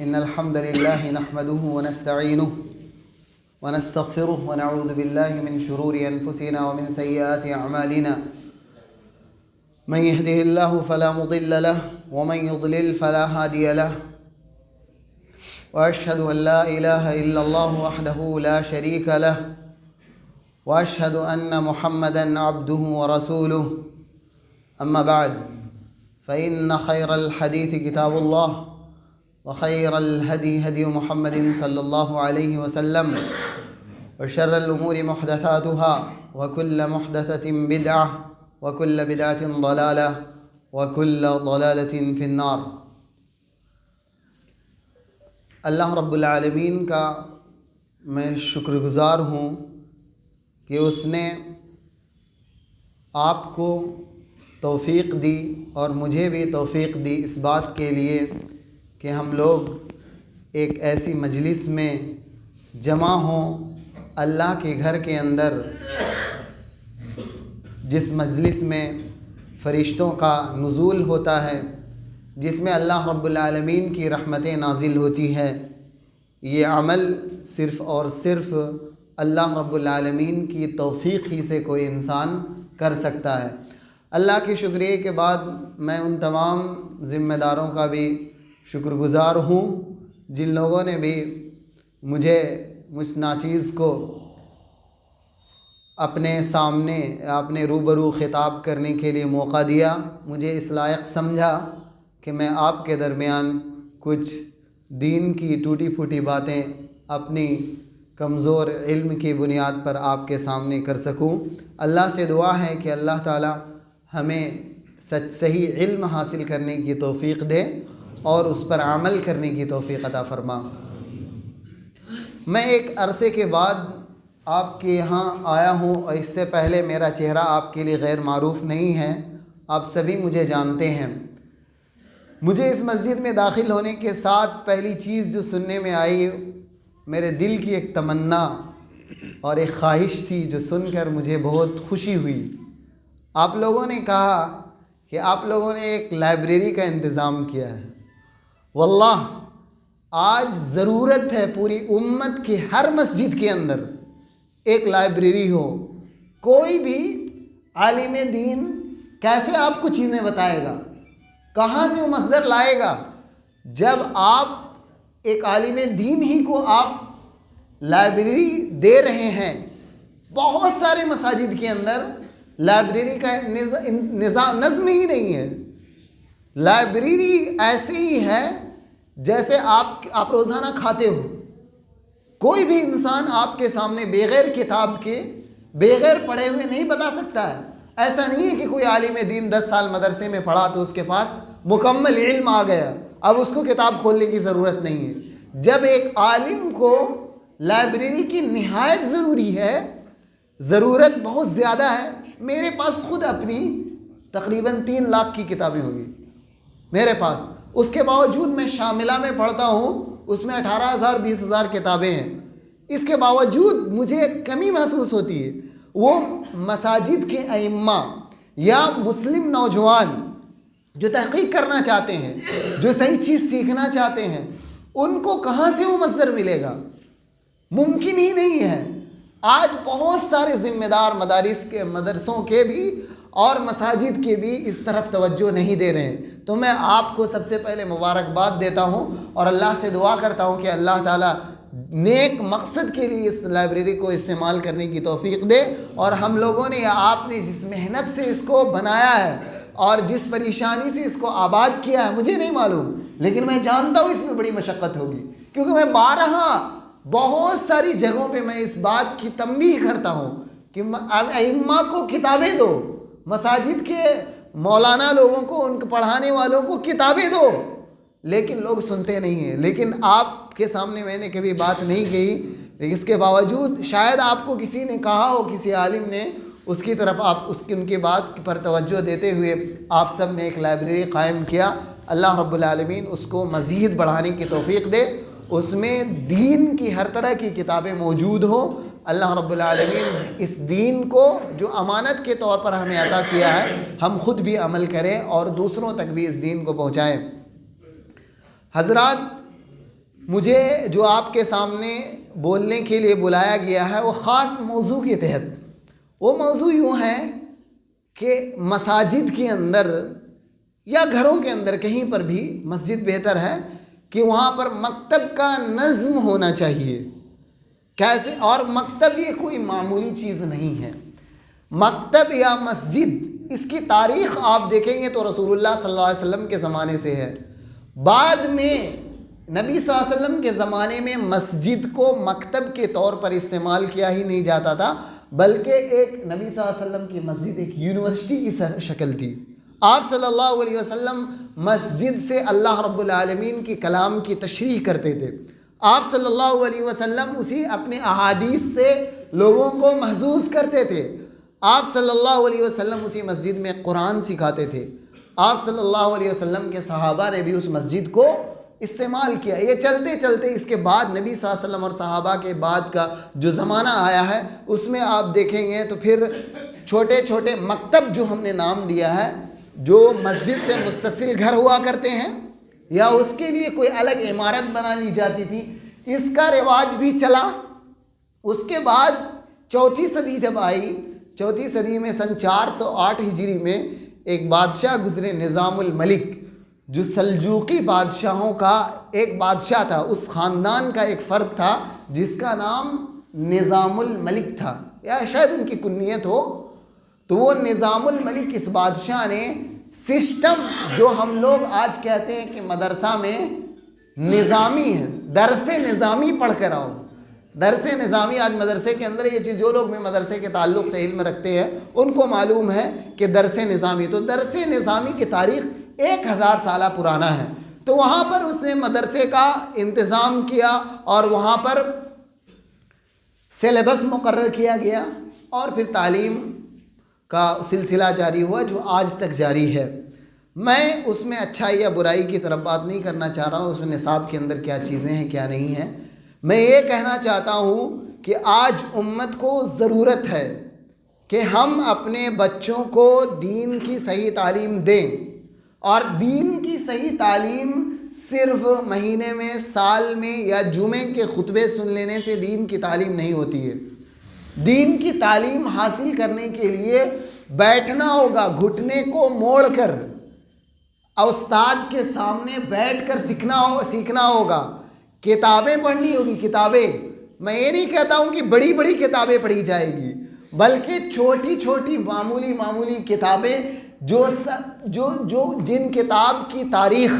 إن الحمد لله نحمده ونستعينه ونستغفره ونعوذ بالله من شرور أنفسنا ومن سيئات أعمالنا. من يهده الله فلا مضل له ومن يضلل فلا هادي له. وأشهد أن لا إله إلا الله وحده لا شريك له وأشهد أن محمدًا عبده ورسوله. أما بعد فإن خير الحديث كتاب الله وخير الهدي هدي محمد صلى الله عليه وسلم وشر الأمور محدثاتها وكل محدثة بدعة وكل بدعة ضلالة وكل ضلالة في النار. اللہ رب العالمین کا میں شکر گزار ہوں کہ اس نے آپ کو توفیق دی اور مجھے بھی توفیق دی اس بات کے لیے کہ ہم لوگ ایک ایسی مجلس میں جمع ہوں اللہ کے گھر کے اندر، جس مجلس میں فرشتوں کا نزول ہوتا ہے، جس میں اللہ رب العالمین کی رحمتیں نازل ہوتی ہے. یہ عمل صرف اور صرف اللہ رب العالمین کی توفیق ہی سے کوئی انسان کر سکتا ہے. اللہ کے شکریہ کے بعد میں ان تمام ذمہ داروں کا بھی شکر گزار ہوں جن لوگوں نے بھی مجھ ناچیز کو اپنے سامنے اپنے روبرو خطاب کرنے کے لیے موقع دیا، مجھے اس لائق سمجھا کہ میں آپ کے درمیان کچھ دین کی ٹوٹی پھوٹی باتیں اپنی کمزور علم کی بنیاد پر آپ کے سامنے کر سکوں. اللہ سے دعا ہے کہ اللہ تعالی ہمیں صحیح علم حاصل کرنے کی توفیق دے اور اس پر عمل کرنے کی توفیق عطا فرما. میں ایک عرصے کے بعد آپ کے یہاں آیا ہوں اور اس سے پہلے میرا چہرہ آپ کے لیے غیر معروف نہیں ہے، آپ سبھی مجھے جانتے ہیں. مجھے اس مسجد میں داخل ہونے کے ساتھ پہلی چیز جو سننے میں آئی، میرے دل کی ایک تمنا اور ایک خواہش تھی جو سن کر مجھے بہت خوشی ہوئی. آپ لوگوں نے کہا کہ آپ لوگوں نے ایک لائبریری کا انتظام کیا ہے. واللہ آج ضرورت ہے پوری امت کی ہر مسجد کے اندر ایک لائبریری ہو. کوئی بھی عالم دین کیسے آپ کو چیزیں بتائے گا، کہاں سے وہ مصدر لائے گا؟ جب آپ ایک عالم دین ہی کو آپ لائبریری دے رہے ہیں. بہت سارے مساجد کے اندر لائبریری کا نظم ہی نہیں ہے. لائبریری ایسے ہی ہے جیسے آپ روزانہ کھاتے ہو. کوئی بھی انسان آپ کے سامنے بغیر کتاب کے، بغیر پڑھے ہوئے نہیں بتا سکتا ہے. ایسا نہیں ہے کہ کوئی عالم دین 10 سال مدرسے میں پڑھا تو اس کے پاس مکمل علم آ گیا، اب اس کو کتاب کھولنے کی ضرورت نہیں ہے. جب ایک عالم کو لائبریری کی نہایت ضروری ہے، ضرورت بہت زیادہ ہے. میرے پاس خود اپنی تقریباً 3 لاکھ کی کتابیں ہوگی میرے پاس. اس کے باوجود میں شاملہ میں پڑھتا ہوں، اس میں 18,000 20,000 کتابیں ہیں. اس کے باوجود مجھے کمی محسوس ہوتی ہے. وہ مساجد کے ائمہ یا مسلم نوجوان جو تحقیق کرنا چاہتے ہیں، جو صحیح چیز سیکھنا چاہتے ہیں، ان کو کہاں سے وہ مصدر ملے گا؟ ممکن ہی نہیں ہے. آج بہت سارے ذمہ دار مدرسوں کے بھی اور مساجد کے بھی اس طرف توجہ نہیں دے رہے ہیں. تو میں آپ کو سب سے پہلے مبارکباد دیتا ہوں اور اللہ سے دعا کرتا ہوں کہ اللہ تعالیٰ نیک مقصد کے لیے اس لائبریری کو استعمال کرنے کی توفیق دے. اور ہم لوگوں نے یا آپ نے جس محنت سے اس کو بنایا ہے اور جس پریشانی سے اس کو آباد کیا ہے، مجھے نہیں معلوم، لیکن میں جانتا ہوں اس میں بڑی مشقت ہوگی، کیونکہ میں بارہا بہت ساری جگہوں پہ میں اس بات کی تنبیہ کرتا ہوں کہ ائمہ کو کتابیں دو، مساجد کے مولانا لوگوں کو، ان کو پڑھانے والوں کو کتابیں دو، لیکن لوگ سنتے نہیں ہیں. لیکن آپ کے سامنے میں نے کبھی بات نہیں کہی، لیکن اس کے باوجود شاید آپ کو کسی نے کہا ہو، کسی عالم نے، اس کی طرف آپ ان کی بات پر توجہ دیتے ہوئے آپ سب نے ایک لائبریری قائم کیا. اللہ رب العالمین اس کو مزید بڑھانے کی توفیق دے. اس میں دین کی ہر طرح کی کتابیں موجود ہوں اللہ رب العالمین اس دین کو جو امانت کے طور پر ہمیں عطا کیا ہے ہم خود بھی عمل کریں اور دوسروں تک بھی اس دین کو پہنچائیں۔ حضرات، مجھے جو آپ کے سامنے بولنے کے لیے بلایا گیا ہے وہ خاص موضوع کے تحت، وہ موضوع یوں ہے کہ مساجد کے اندر یا گھروں کے اندر کہیں پر بھی، مسجد بہتر ہے کہ وہاں پر مکتب کا نظم ہونا چاہیے۔ کیسے؟ اور مکتب یہ کوئی معمولی چیز نہیں ہے۔ مکتب یا مسجد، اس کی تاریخ آپ دیکھیں گے تو رسول اللہ صلی اللہ علیہ وسلم کے زمانے سے ہے۔ بعد میں نبی صلی اللہ علیہ وسلم کے زمانے میں مسجد کو مکتب کے طور پر استعمال کیا ہی نہیں جاتا تھا، بلکہ ایک نبی صلی اللہ علیہ وسلم کی مسجد ایک یونیورسٹی کی شکل تھی۔ آپ صلی اللہ علیہ وسلم مسجد سے اللہ رب العالمین کی کلام کی تشریح کرتے تھے۔ آپ صلی اللہ علیہ وسلم اسی اپنے احادیث سے لوگوں کو محظوظ کرتے تھے۔ آپ صلی اللہ علیہ وسلم اسی مسجد میں قرآن سکھاتے تھے۔ آپ صلی اللہ علیہ وسلم کے صحابہ نے بھی اس مسجد کو استعمال کیا۔ یہ چلتے چلتے اس کے بعد نبی صلی اللہ علیہ وسلم اور صحابہ کے بعد کا جو زمانہ آیا ہے اس میں آپ دیکھیں گے تو پھر چھوٹے چھوٹے مکتب جو ہم نے نام دیا ہے، جو مسجد سے متصل گھر ہوا کرتے ہیں یا اس کے لیے کوئی الگ عمارت بنا لی جاتی تھی، اس کا رواج بھی چلا۔ اس کے بعد چوتھی صدی جب آئی، چوتھی صدی میں سن 408 ہجری میں ایک بادشاہ گزرے، نظام الملک، جو سلجوقی بادشاہوں کا ایک بادشاہ تھا، اس خاندان کا ایک فرد تھا جس کا نام نظام الملک تھا، یا شاید ان کی کنیت ہو۔ تو وہ نظام الملک، اس بادشاہ نے سسٹم جو ہم لوگ آج کہتے ہیں کہ مدرسہ میں نظامی ہے، درس نظامی پڑھ کر آؤ، درس نظامی، آج مدرسے کے اندر یہ چیز جو لوگ بھی مدرسے کے تعلق سے علم رکھتے ہیں ان کو معلوم ہے کہ درس نظامی، تو درس نظامی کی تاریخ 1000 سالہ پرانا ہے۔ تو وہاں پر اس نے مدرسے کا انتظام کیا اور وہاں پر سلیبس مقرر کیا گیا اور پھر تعلیم کا سلسلہ جاری ہوا جو آج تک جاری ہے۔ میں اس میں اچھائی یا برائی کی طرف بات نہیں کرنا چاہ رہا ہوں، اس میں نصاب کے اندر کیا چیزیں ہیں کیا نہیں ہیں۔ میں یہ کہنا چاہتا ہوں کہ آج امت کو ضرورت ہے کہ ہم اپنے بچوں کو دین کی صحیح تعلیم دیں، اور دین کی صحیح تعلیم صرف مہینے میں، سال میں یا جمعے کے خطبے سن لینے سے دین کی تعلیم نہیں ہوتی ہے۔ دین کی تعلیم حاصل کرنے کے لیے بیٹھنا ہوگا، گھٹنے کو موڑ کر استاد کے سامنے بیٹھ کر سیکھنا ہوگا، کتابیں پڑھنی ہوگی۔ کتابیں، میں یہ نہیں کہتا ہوں کہ بڑی بڑی کتابیں پڑھی جائے گی، بلکہ چھوٹی چھوٹی معمولی کتابیں جن کتاب کی تاریخ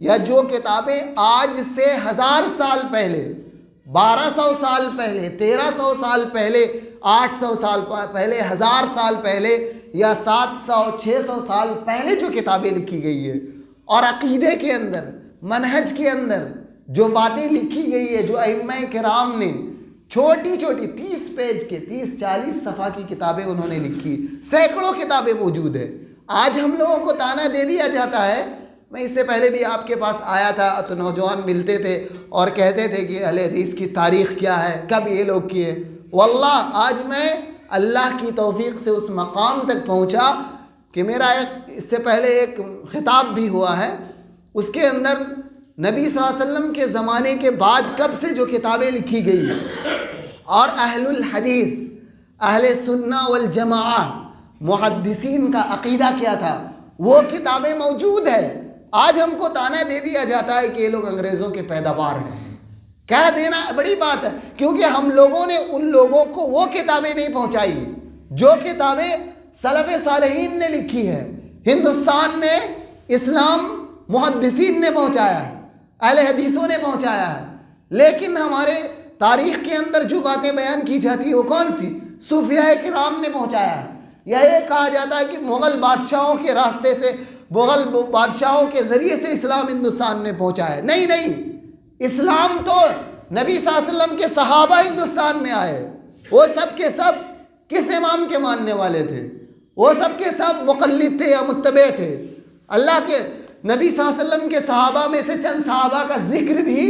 یا جو کتابیں آج سے 1000 سال پہلے، 1200 سال پہلے، 1300 سال پہلے، 800 سال پہلے، 1000 سال پہلے یا 700 600 سال پہلے جو کتابیں لکھی گئی ہے، اور عقیدے کے اندر، منہج کے اندر جو باتیں لکھی گئی ہے، جو ائمہ کرام نے چھوٹی چھوٹی 30 پیج کے 30-40 صفحہ کی کتابیں انہوں نے لکھی، سینکڑوں کتابیں موجود ہیں۔ آج ہم لوگوں کو طعنہ دے دیا جاتا ہے۔ میں اس سے پہلے بھی آپ کے پاس آیا تھا تو نوجوان ملتے تھے اور کہتے تھے کہ اہل حدیث کی تاریخ کیا ہے، کب یہ لوگ کیے۔ واللہ آج میں اللہ کی توفیق سے اس مقام تک پہنچا کہ میرا اس سے پہلے ایک خطاب بھی ہوا ہے، اس کے اندر نبی صلی اللہ علیہ وسلم کے زمانے کے بعد کب سے جو کتابیں لکھی گئی اور اہل الحدیث، اہل سنہ والجماعہ، محدثین کا عقیدہ کیا تھا، وہ کتابیں موجود ہے۔ آج ہم کو طعنہ دے دیا جاتا ہے کہ یہ لوگ انگریزوں کے پیداوار ہیں۔ کہہ دینا بڑی بات ہے، کیونکہ ہم لوگوں نے ان لوگوں کو وہ کتابیں نہیں پہنچائی جو کتابیں سلف صالحین نے لکھی ہے۔ ہندوستان میں اسلام محدثین نے پہنچایا ہے، اہل حدیثوں نے پہنچایا ہے، لیکن ہمارے تاریخ کے اندر جو باتیں بیان کی جاتی ہیں وہ کون سی؟ صوفیاء کرام نے پہنچایا ہے۔ یہ کہا جاتا ہے کہ مغل بادشاہوں کے راستے سے، مغل بادشاہوں کے ذریعے سے اسلام ہندوستان میں پہنچا ہے۔ نہیں، اسلام تو نبی صلی اللہ علیہ وسلم کے صحابہ ہندوستان میں آئے، وہ سب کے سب کس امام کے ماننے والے تھے؟ وہ سب کے سب مقلد تھے یا متبع تھے؟ اللہ کے نبی صلی اللہ علیہ وسلم کے صحابہ میں سے چند صحابہ کا ذکر بھی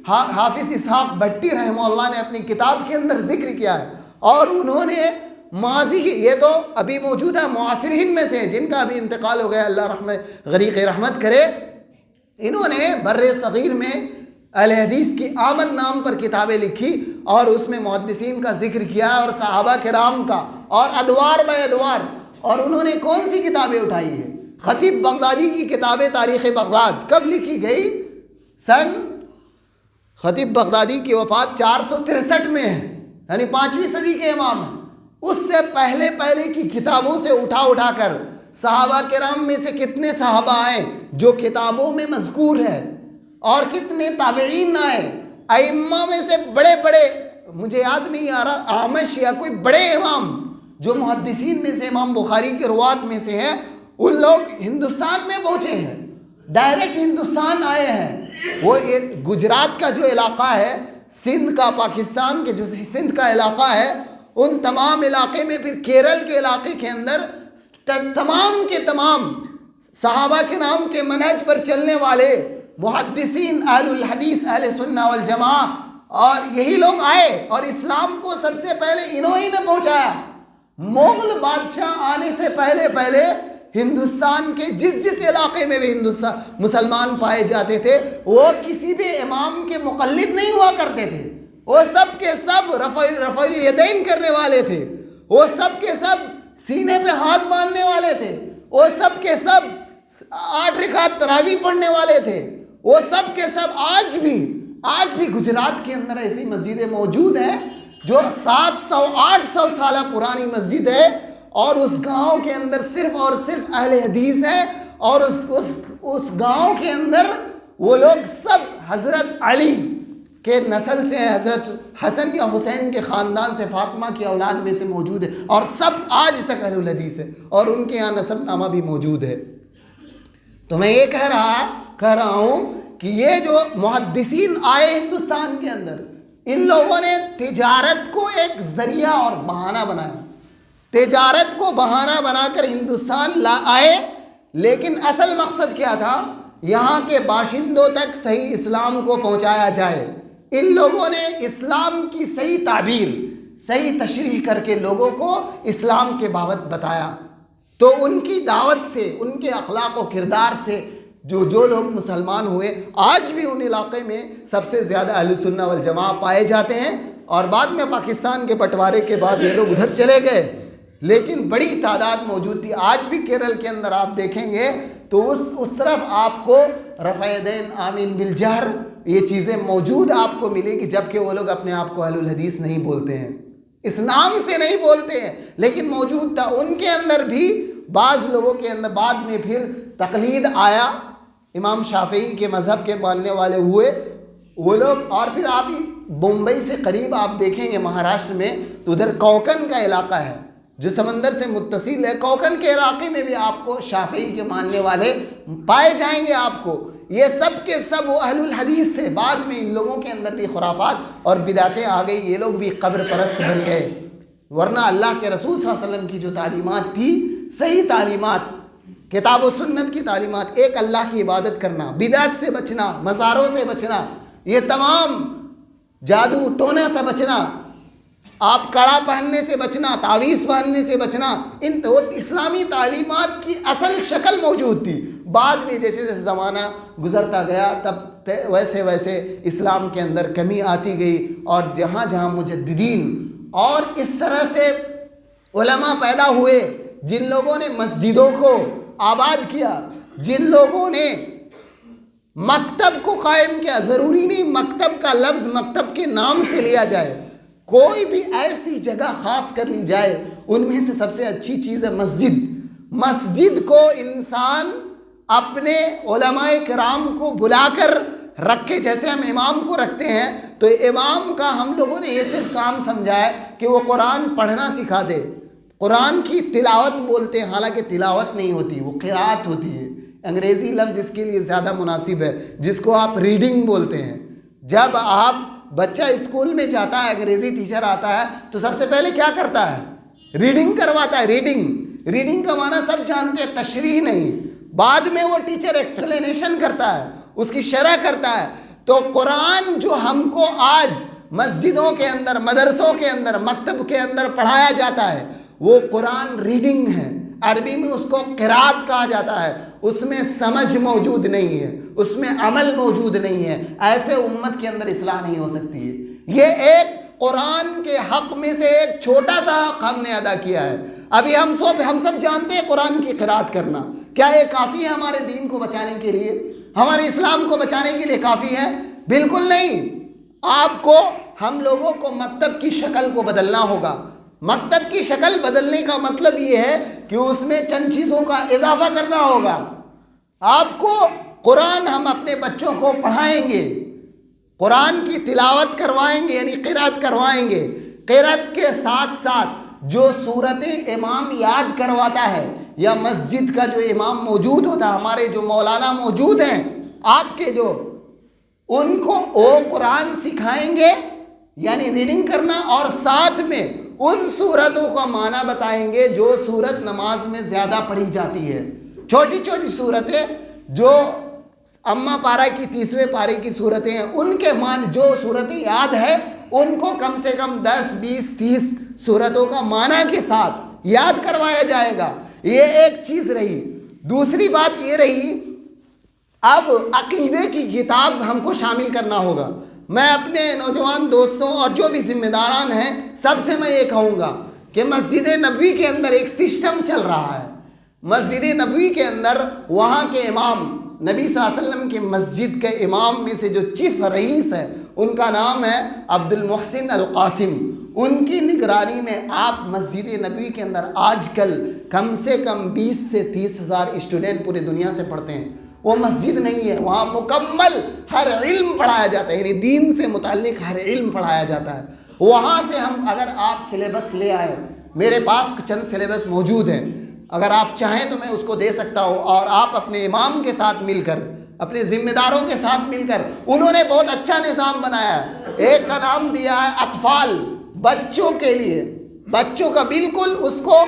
حافظ اسحاق بھٹی رحمہ اللہ نے اپنی کتاب کے اندر ذکر کیا ہے۔ اور انہوں نے ماضی کی، یہ تو ابھی موجودہ معاصرین میں سے جن کا ابھی انتقال ہو گیا، اللہ غریق رحمت کرے، انہوں نے بر صغیر میں اہل حدیث کی آمد نام پر کتابیں لکھی اور اس میں محدثین کا ذکر کیا اور صحابہ کرام کا، اور ادوار بے ادوار. اور انہوں نے کون سی کتابیں اٹھائی ہیں؟ خطیب بغدادی کی کتابیں تاریخ بغداد کب لکھی گئی؟ خطیب بغدادی کی وفات 463 میں ہے، یعنی 5ویں صدی کے امام ہیں. اس سے پہلے کی کتابوں سے اٹھا کر صحابہ کرام میں سے کتنے صحابہ آئے جو کتابوں میں مذکور ہے، اور کتنے تابعین آئے، ائمہ میں سے بڑے مجھے یاد نہیں آ رہا، اعمش یا کوئی بڑے امام جو محدثین میں سے امام بخاری کے روات میں سے ہیں، ان لوگ ہندوستان میں پہنچے ہیں، ڈائریکٹ ہندوستان آئے ہیں. وہ ایک گجرات کا جو علاقہ ہے، سندھ کا، پاکستان کے جو سندھ کا علاقہ ہے، ان تمام علاقے میں، پھر کیرل کے علاقے کے اندر تمام کے تمام صحابہ کے نام کے منہج پر چلنے والے محدثین، اہل الحدیث، اہل سنہ والجماعہ، اور یہی لوگ آئے اور اسلام کو سب سے پہلے انہوں ہی نے پہنچایا. مغل بادشاہ آنے سے پہلے ہندوستان کے جس علاقے میں بھی مسلمان پائے جاتے تھے، وہ کسی بھی امام کے مقلد نہیں ہوا کرتے تھے. وہ سب کے سب رفع الیدین کرنے والے تھے، وہ سب کے سب سینے پہ ہاتھ باندھنے والے تھے، وہ سب کے سب 8 رکعت تراویح پڑھنے والے تھے. وہ سب کے سب آج بھی گجرات کے اندر ایسی مسجدیں موجود ہیں جو 700-800 سالہ پرانی مسجد ہے، اور اس گاؤں کے اندر صرف اور صرف اہل حدیث ہے، اور اس گاؤں کے اندر وہ لوگ سب حضرت علی کے نسل سے ہیں، حضرت حسن یا حسین کے خاندان سے، فاطمہ کی اولاد میں سے موجود ہے، اور سب آج تک اہل الحدیث ہے، اور ان کے یہاں نسب نامہ بھی موجود ہے. تو میں یہ کہہ رہا ہوں کہ یہ جو محدثین آئے ہندوستان کے اندر، ان لوگوں نے تجارت کو ایک ذریعہ اور بہانہ بنایا، تجارت کو بہانہ بنا کر ہندوستان آئے. لیکن اصل مقصد کیا تھا؟ یہاں کے باشندوں تک صحیح اسلام کو پہنچایا جائے. ان لوگوں نے اسلام کی صحیح تعبیر، صحیح تشریح کر کے لوگوں کو اسلام کے بابت بتایا. تو ان کی دعوت سے، ان کے اخلاق و کردار سے جو لوگ مسلمان ہوئے، آج بھی ان علاقے میں سب سے زیادہ اہل سنہ والجماعہ پائے جاتے ہیں. اور بعد میں پاکستان کے بٹوارے کے بعد یہ لوگ ادھر چلے گئے، لیکن بڑی تعداد موجود تھی. آج بھی کیرل کے اندر آپ دیکھیں گے تو اس طرف آپ کو رفع یدین، آمین بالجہر، یہ چیزیں موجود آپ کو ملے گی، جبکہ وہ لوگ اپنے آپ کو اہل الحدیث نہیں بولتے ہیں، اس نام سے نہیں بولتے ہیں، لیکن موجود تھا ان کے اندر بھی. بعض لوگوں کے اندر بعد میں پھر تقلید آیا، امام شافعی کے مذہب کے ماننے والے ہوئے وہ لوگ. اور پھر آپ بمبئی سے قریب آپ دیکھیں گے مہاراشٹر میں، تو ادھر کوکن کا علاقہ ہے جو سمندر سے متصل ہے. کوکن کے علاقے میں بھی آپ کو شافعی کے ماننے والے پائے جائیں گے. آپ کو یہ سب کے سب وہ اہل الحدیث تھے. بعد میں ان لوگوں کے اندر بھی خرافات اور بدعتیں آ گئی، یہ لوگ بھی قبر پرست بن گئے. ورنہ اللہ کے رسول صلی اللہ علیہ وسلم کی جو تعلیمات تھی، صحیح تعلیمات، کتاب و سنت کی تعلیمات، ایک اللہ کی عبادت کرنا، بدعت سے بچنا، مزاروں سے بچنا، یہ تمام جادو ٹونے سے بچنا، آپ کڑا پہننے سے بچنا، تعویذ پہننے سے بچنا، ان تو اسلامی تعلیمات کی اصل شکل موجود تھی. بعد میں جیسے جیسے زمانہ گزرتا گیا تب ویسے اسلام کے اندر کمی آتی گئی، اور جہاں جہاں مجددین اور اس طرح سے علماء پیدا ہوئے جن لوگوں نے مسجدوں کو آباد کیا، جن لوگوں نے مکتب کو قائم کیا. ضروری نہیں مکتب کا لفظ مکتب کے نام سے لیا جائے، کوئی بھی ایسی جگہ خاص کر لی جائے. ان میں سے سب سے اچھی چیز ہے مسجد. مسجد کو انسان اپنے علماء کرام کو بلا کر رکھے، جیسے ہم امام کو رکھتے ہیں، تو امام کا ہم لوگوں نے یہ صرف کام سمجھا ہے کہ وہ قرآن پڑھنا سکھا دے. قرآن کی تلاوت بولتے ہیں، حالانکہ تلاوت نہیں ہوتی، وہ قرات ہوتی ہے. انگریزی لفظ اس کے لیے زیادہ مناسب ہے، جس کو آپ ریڈنگ بولتے ہیں. جب آپ بچہ اسکول میں جاتا ہے، انگریزی ٹیچر آتا ہے تو سب سے پہلے کیا کرتا ہے؟ ریڈنگ کرواتا ہے. ریڈنگ کا معنی سب جانتے ہیں، تشریح نہیں. بعد میں وہ ٹیچر ایکسپلینیشن کرتا ہے، اس کی شرح کرتا ہے. تو قرآن جو ہم کو آج مسجدوں کے اندر، مدرسوں کے اندر، مکتب کے اندر پڑھایا جاتا ہے وہ قرآن ریڈنگ ہے، عربی میں اس کو قرات کہا جاتا ہے، اس میں سمجھ موجود نہیں ہے، اس میں عمل موجود نہیں ہے، ایسے امت کے اندر اصلاح نہیں ہو سکتی ہے۔ یہ ایک قرآن کے حق میں سے ایک چھوٹا سا حق ہم نے ادا کیا ہے۔ ابھی ہم سب جانتے ہیں قرآن کی قرات کرنا کیا یہ کافی ہے ہمارے دین کو بچانے کے لیے، ہمارے اسلام کو بچانے کے لیے کافی ہے؟ بالکل نہیں۔ آپ کو، ہم لوگوں کو مکتب کی شکل کو بدلنا ہوگا۔ مکتب کی شکل بدلنے کا مطلب یہ ہے کہ اس میں چند چیزوں کا اضافہ کرنا ہوگا۔ آپ کو قرآن ہم اپنے بچوں کو پڑھائیں گے، قرآن کی تلاوت کروائیں گے، یعنی قرات کروائیں گے۔ قرات کے ساتھ ساتھ جو صورتیں امام یاد کرواتا ہے یا مسجد کا جو امام موجود ہوتا ہے، ہمارے جو مولانا موجود ہیں آپ کے، جو ان کو وہ قرآن سکھائیں گے، یعنی ریڈنگ کرنا، اور ساتھ میں ان صورتوں کا معنی بتائیں گے جو صورت نماز میں زیادہ پڑھی جاتی ہے۔ چھوٹی چھوٹی صورتیں جو اما پارہ کی 30ویں پارے کی صورتیں ہیں، ان کے معنی، جو صورتیں یاد ہے ان کو کم سے کم 10 20 30 صورتوں کا معنی کے ساتھ یاد کروایا جائے گا۔ یہ ایک چیز رہی۔ دوسری بات یہ رہی، اب عقیدے کی کتاب ہم کو شامل کرنا ہوگا۔ میں اپنے نوجوان دوستوں اور جو بھی ذمہ داران ہیں سب سے میں یہ کہوں گا کہ مسجد نبوی کے اندر ایک سسٹم چل رہا ہے۔ مسجد نبوی کے اندر وہاں کے امام، نبی صلی اللہ علیہ وسلم کی مسجد کے امام میں سے جو چیف رئیس ہے ان کا نام ہے عبد المحسن القاسم۔ ان کی نگرانی میں آپ مسجد نبوی کے اندر آج کل کم سے کم 20 سے 30 ہزار اسٹوڈنٹ پوری دنیا سے پڑھتے ہیں۔ وہ مسجد نہیں ہے، وہاں مکمل ہر علم پڑھایا جاتا ہے، یعنی دین سے متعلق ہر علم پڑھایا جاتا ہے۔ وہاں سے ہم، اگر آپ سلیبس لے آئے، میرے پاس چند سلیبس موجود ہیں، اگر آپ چاہیں تو میں اس کو دے سکتا ہوں، اور آپ اپنے امام کے ساتھ مل کر، اپنے ذمہ داروں کے ساتھ مل کر، انہوں نے بہت اچھا نظام بنایا ہے۔ ایک کا نام دیا ہے اطفال، بچوں کے لیے، بچوں کا بالکل اس کو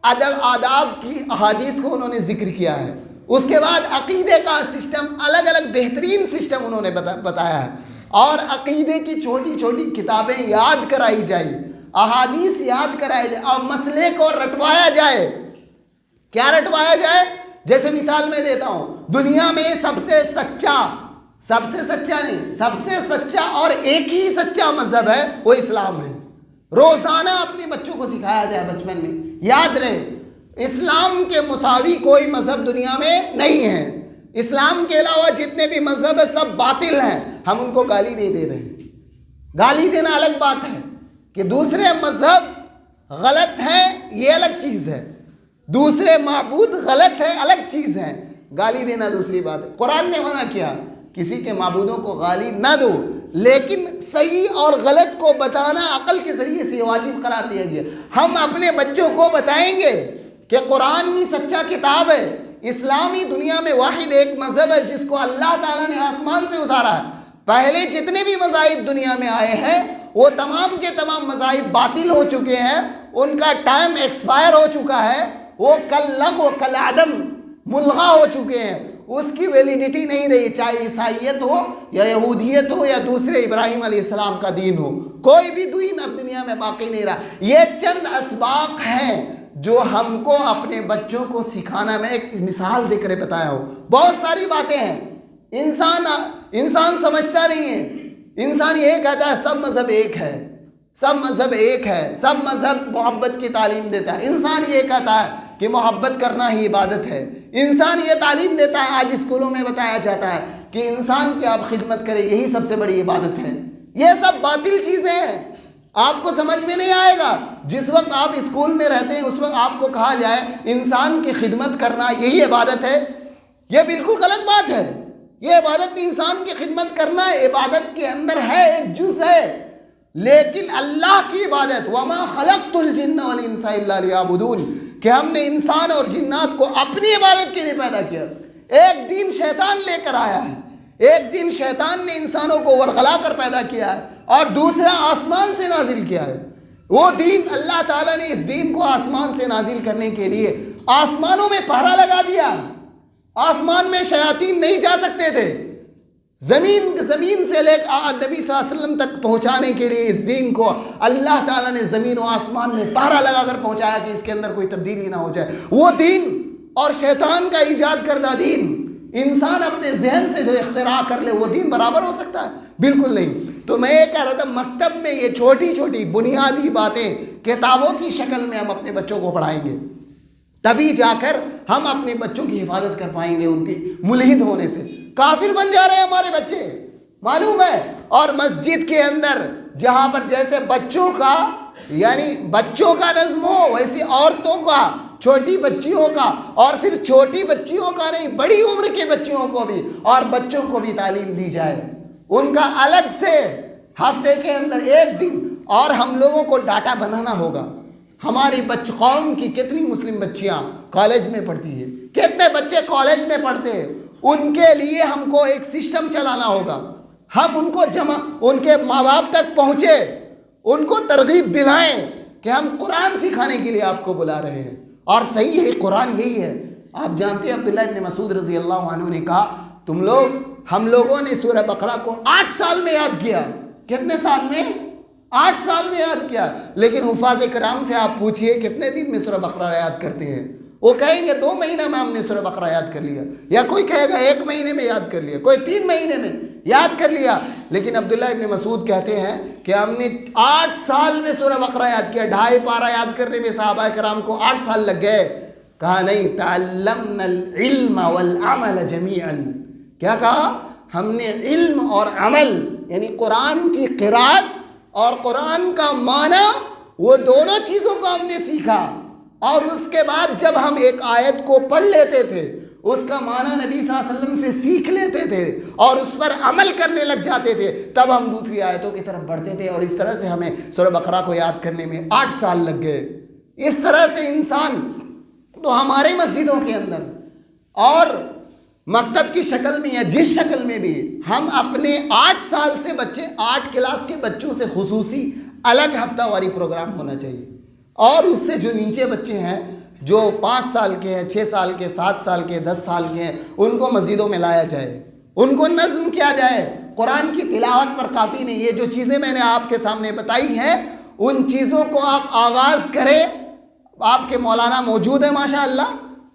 ادب آداب کی احادیث کو انہوں نے ذکر کیا ہے۔ اس کے بعد عقیدے کا سسٹم، الگ الگ بہترین سسٹم انہوں نے بتایا ہے، اور عقیدے کی چھوٹی چھوٹی کتابیں یاد کرائی جائیں، احادیث یاد کرائی جائے، اور مسئلے کو رٹوایا جائے۔ کیا رٹوایا جائے؟ جیسے مثال میں دیتا ہوں، دنیا میں سب سے سچا اور ایک ہی سچا مذہب ہے، وہ اسلام ہے۔ روزانہ اپنے بچوں کو سکھایا جائے، بچپن میں یاد رہے، اسلام کے مساوی کوئی مذہب دنیا میں نہیں ہے۔ اسلام کے علاوہ جتنے بھی مذہب ہیں سب باطل ہیں۔ ہم ان کو گالی نہیں دے رہے، گالی دینا الگ بات ہے، کہ دوسرے مذہب غلط ہیں یہ الگ چیز ہے، دوسرے معبود غلط ہے الگ چیز ہے، گالی دینا دوسری بات ہے۔ قرآن نے منع کیا کسی کے معبودوں کو گالی نہ دو، لیکن صحیح اور غلط کو بتانا عقل کے ذریعے سے واجب قرار دیا گیا۔ ہم اپنے بچوں کو بتائیں گے کہ قرآن ہی سچا کتاب ہے، اسلامی دنیا میں واحد ایک مذہب ہے جس کو اللہ تعالیٰ نے آسمان سے اتارا ہے۔ پہلے جتنے بھی مذاہب دنیا میں آئے ہیں وہ تمام کے تمام مذاہب باطل ہو چکے ہیں، ان کا ٹائم ایکسپائر ہو چکا ہے، وہ کل لغو کل عدم ملغا ہو چکے ہیں، اس کی ویلیڈیٹی نہیں رہی، چاہے عیسائیت ہو یا یہودیت ہو یا دوسرے ابراہیم علیہ السلام کا دین ہو، کوئی بھی دین اب دنیا میں باقی نہیں رہا۔ یہ چند اسباق ہیں جو ہم کو اپنے بچوں کو سکھانا۔ میں ایک مثال دے کر بتایا ہوں، بہت ساری باتیں ہیں، انسان سمجھتا نہیں ہے، انسان یہ کہتا ہے سب مذہب ایک ہے، سب مذہب ایک ہے، سب مذہب محبت کی تعلیم دیتا ہے۔ انسان یہ کہتا ہے کہ محبت کرنا ہی عبادت ہے، انسان یہ تعلیم دیتا ہے، آج اسکولوں میں بتایا جاتا ہے کہ انسان کی آپ خدمت کرے یہی سب سے بڑی عبادت ہے۔ یہ سب باطل چیزیں ہیں، آپ کو سمجھ میں نہیں آئے گا۔ جس وقت آپ اسکول میں رہتے ہیں اس وقت آپ کو کہا جائے انسان کی خدمت کرنا یہی عبادت ہے، یہ بالکل غلط بات ہے۔ یہ عبادت نہیں، انسان کی خدمت کرنا عبادت کے اندر ہے، ایک جز ہے، لیکن اللہ کی عبادت، وَمَا خَلَقْتُ الْجِنَّ وَالْإِنسَ إِلَّا لِيَعْبُدُونِ، کہ ہم نے انسان اور جنات کو اپنی عبادت کے لیے پیدا کیا۔ ایک دین شیطان لے کر آیا ہے، ایک دن شیطان نے انسانوں کو ورغلا کر پیدا کیا ہے، اور دوسرا آسمان سے نازل کیا ہے۔ وہ دین، اللہ تعالیٰ نے اس دین کو آسمان سے نازل کرنے کے لیے آسمانوں میں پہرا لگا دیا، آسمان میں شیاطین نہیں جا سکتے تھے، زمین سے لے کر نبی صلی اللہ علیہ وسلم تک پہنچانے کے لیے اس دین کو اللہ تعالیٰ نے زمین و آسمان میں پہرا لگا کر پہنچایا کہ اس کے اندر کوئی تبدیلی نہ ہو جائے۔ وہ دین اور شیطان کا ایجاد کردہ دین، انسان اپنے ذہن سے جو اختراع کر لے وہ دین برابر ہو سکتا ہے؟ بالکل نہیں۔ تو میں یہ کہہ رہا تھا مکتب میں یہ چھوٹی چھوٹی بنیادی باتیں کتابوں کی شکل میں ہم اپنے بچوں کو پڑھائیں گے، تبھی جا کر ہم اپنے بچوں کی حفاظت کر پائیں گے ان کی ملحد ہونے سے۔ کافر بن جا رہے ہیں ہمارے بچے، معلوم ہے۔ اور مسجد کے اندر جہاں پر جیسے بچوں کا یعنی بچوں کا نظم ہو، ویسے عورتوں کا، چھوٹی بچیوں کا، اور صرف چھوٹی بچیوں کا نہیں، بڑی عمر کے بچیوں کو بھی اور بچوں کو بھی تعلیم دی جائے، ان کا الگ سے ہفتے کے اندر ایک دن۔ اور ہم لوگوں کو ڈاٹا بنانا ہوگا، ہماری قوم کی کتنی مسلم بچیاں کالج میں پڑھتی ہیں، کتنے بچے کالج میں پڑھتے ہیں، ان کے لیے ہم کو ایک سسٹم چلانا ہوگا۔ ہم ان کو ان کے ماں باپ تک پہنچے، ان کو ترغیب دلائیں کہ ہم قرآن سکھانے کے لیے آپ کو بلا رہے ہیں، اور صحیح ہے، قرآن یہی ہے۔ آپ جانتے ہیں عبداللہ ابن مسعود رضی اللہ عنہ نے کہا ہم لوگوں نے سورہ بقرہ کو 8 سال میں یاد کیا۔ کتنے سال میں؟ 8 سال میں یاد کیا۔ لیکن حفاظ کرام سے آپ پوچھئے کتنے دن میں سورہ بقرہ یاد کرتے ہیں، وہ کہیں گے 2 مہینہ میں ہم نے سورہ بقرہ یاد کر لیا، یا کوئی کہے گا 1 مہینے میں یاد کر لیا، کوئی 3 مہینے میں یاد کر لیا۔ لیکن عبداللہ ابن مسعود کہتے ہیں کہ ہم نے 8 سال میں سورہ بقرہ یاد کیا۔ 2.5 پارہ یاد کرنے میں صحابہ کرام کو 8 سال لگ گئے۔ کہا نہیں، تعلمنا العلم والعمل جميعا۔ کیا کہا؟ ہم نے علم اور عمل یعنی قرآن کی قرات اور قرآن کا معنی، وہ دونوں چیزوں کو ہم نے سیکھا۔ اور اس کے بعد جب ہم ایک آیت کو پڑھ لیتے تھے، اس کا معنی نبی صلی اللہ علیہ وسلم سے سیکھ لیتے تھے اور اس پر عمل کرنے لگ جاتے تھے، تب ہم دوسری آیتوں کی طرف بڑھتے تھے، اور اس طرح سے ہمیں سورہ بقرہ کو یاد کرنے میں 8 سال لگ گئے۔ اس طرح سے انسان تو ہمارے مسجدوں کے اندر اور مکتب کی شکل میں یا جس شکل میں بھی ہم اپنے 8 سال سے بچے 8 کلاس کے بچوں سے خصوصی الگ ہفتہ واری پروگرام ہونا چاہیے، اور اس سے جو نیچے بچے ہیں جو 5 سال کے ہیں، 6 سال کے، 7 سال کے، 10 سال کے ہیں، ان کو مسجدوں میں لایا جائے، ان کو نظم کیا جائے۔ قرآن کی تلاوت پر کافی نہیں، یہ جو چیزیں میں نے آپ کے سامنے بتائی ہیں ان چیزوں کو آپ آغاز کریں۔ آپ کے مولانا موجود ہیں ماشاءاللہ،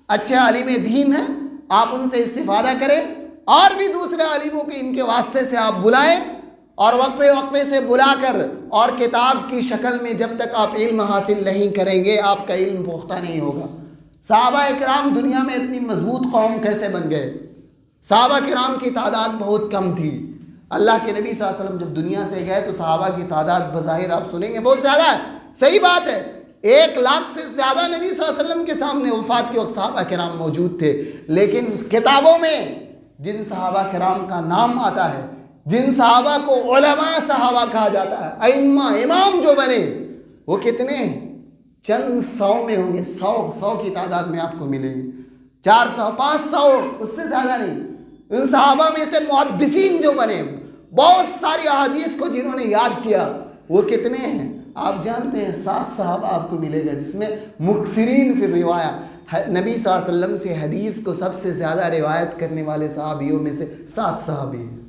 اچھے عالم دین ہیں، آپ ان سے استفادہ کریں، اور بھی دوسرے عالموں کے ان کے واسطے سے آپ بلائیں، اور وقفے سے بلا کر، اور کتاب کی شکل میں جب تک آپ علم حاصل نہیں کریں گے آپ کا علم پختہ نہیں ہوگا۔ صحابہ کرام دنیا میں اتنی مضبوط قوم کیسے بن گئے؟ صحابہ کرام کی تعداد بہت کم تھی۔ اللہ کے نبی صلی اللہ علیہ وسلم جب دنیا سے گئے تو صحابہ کی تعداد بظاہر آپ سنیں گے بہت زیادہ ہے، صحیح بات ہے، 1 لاکھ سے زیادہ نبی صلی اللہ علیہ وسلم کے سامنے وفات کے وقت صحابہ کرام موجود تھے، لیکن کتابوں میں جن صحابہ کرام کا نام آتا ہے، جن صحابہ کو علماء صحابہ کہا جاتا ہے، ائمہ امام جو بنے، وہ کتنے چند 100 میں ہوں گے، 100 کی تعداد میں آپ کو ملیں گے، 400 500 اس سے زیادہ نہیں۔ ان صحابہ میں سے محدثین جو بنے، بہت ساری احادیث کو جنہوں نے یاد کیا، وہ کتنے ہیں آپ جانتے ہیں؟ 7 صحابہ آپ کو ملے گا، جس میں مکثرین فی الروایہ، نبی صلی اللہ علیہ وسلم سے حدیث کو سب سے زیادہ روایت کرنے والے صحابیوں میں سے 7 صحابی ہیں۔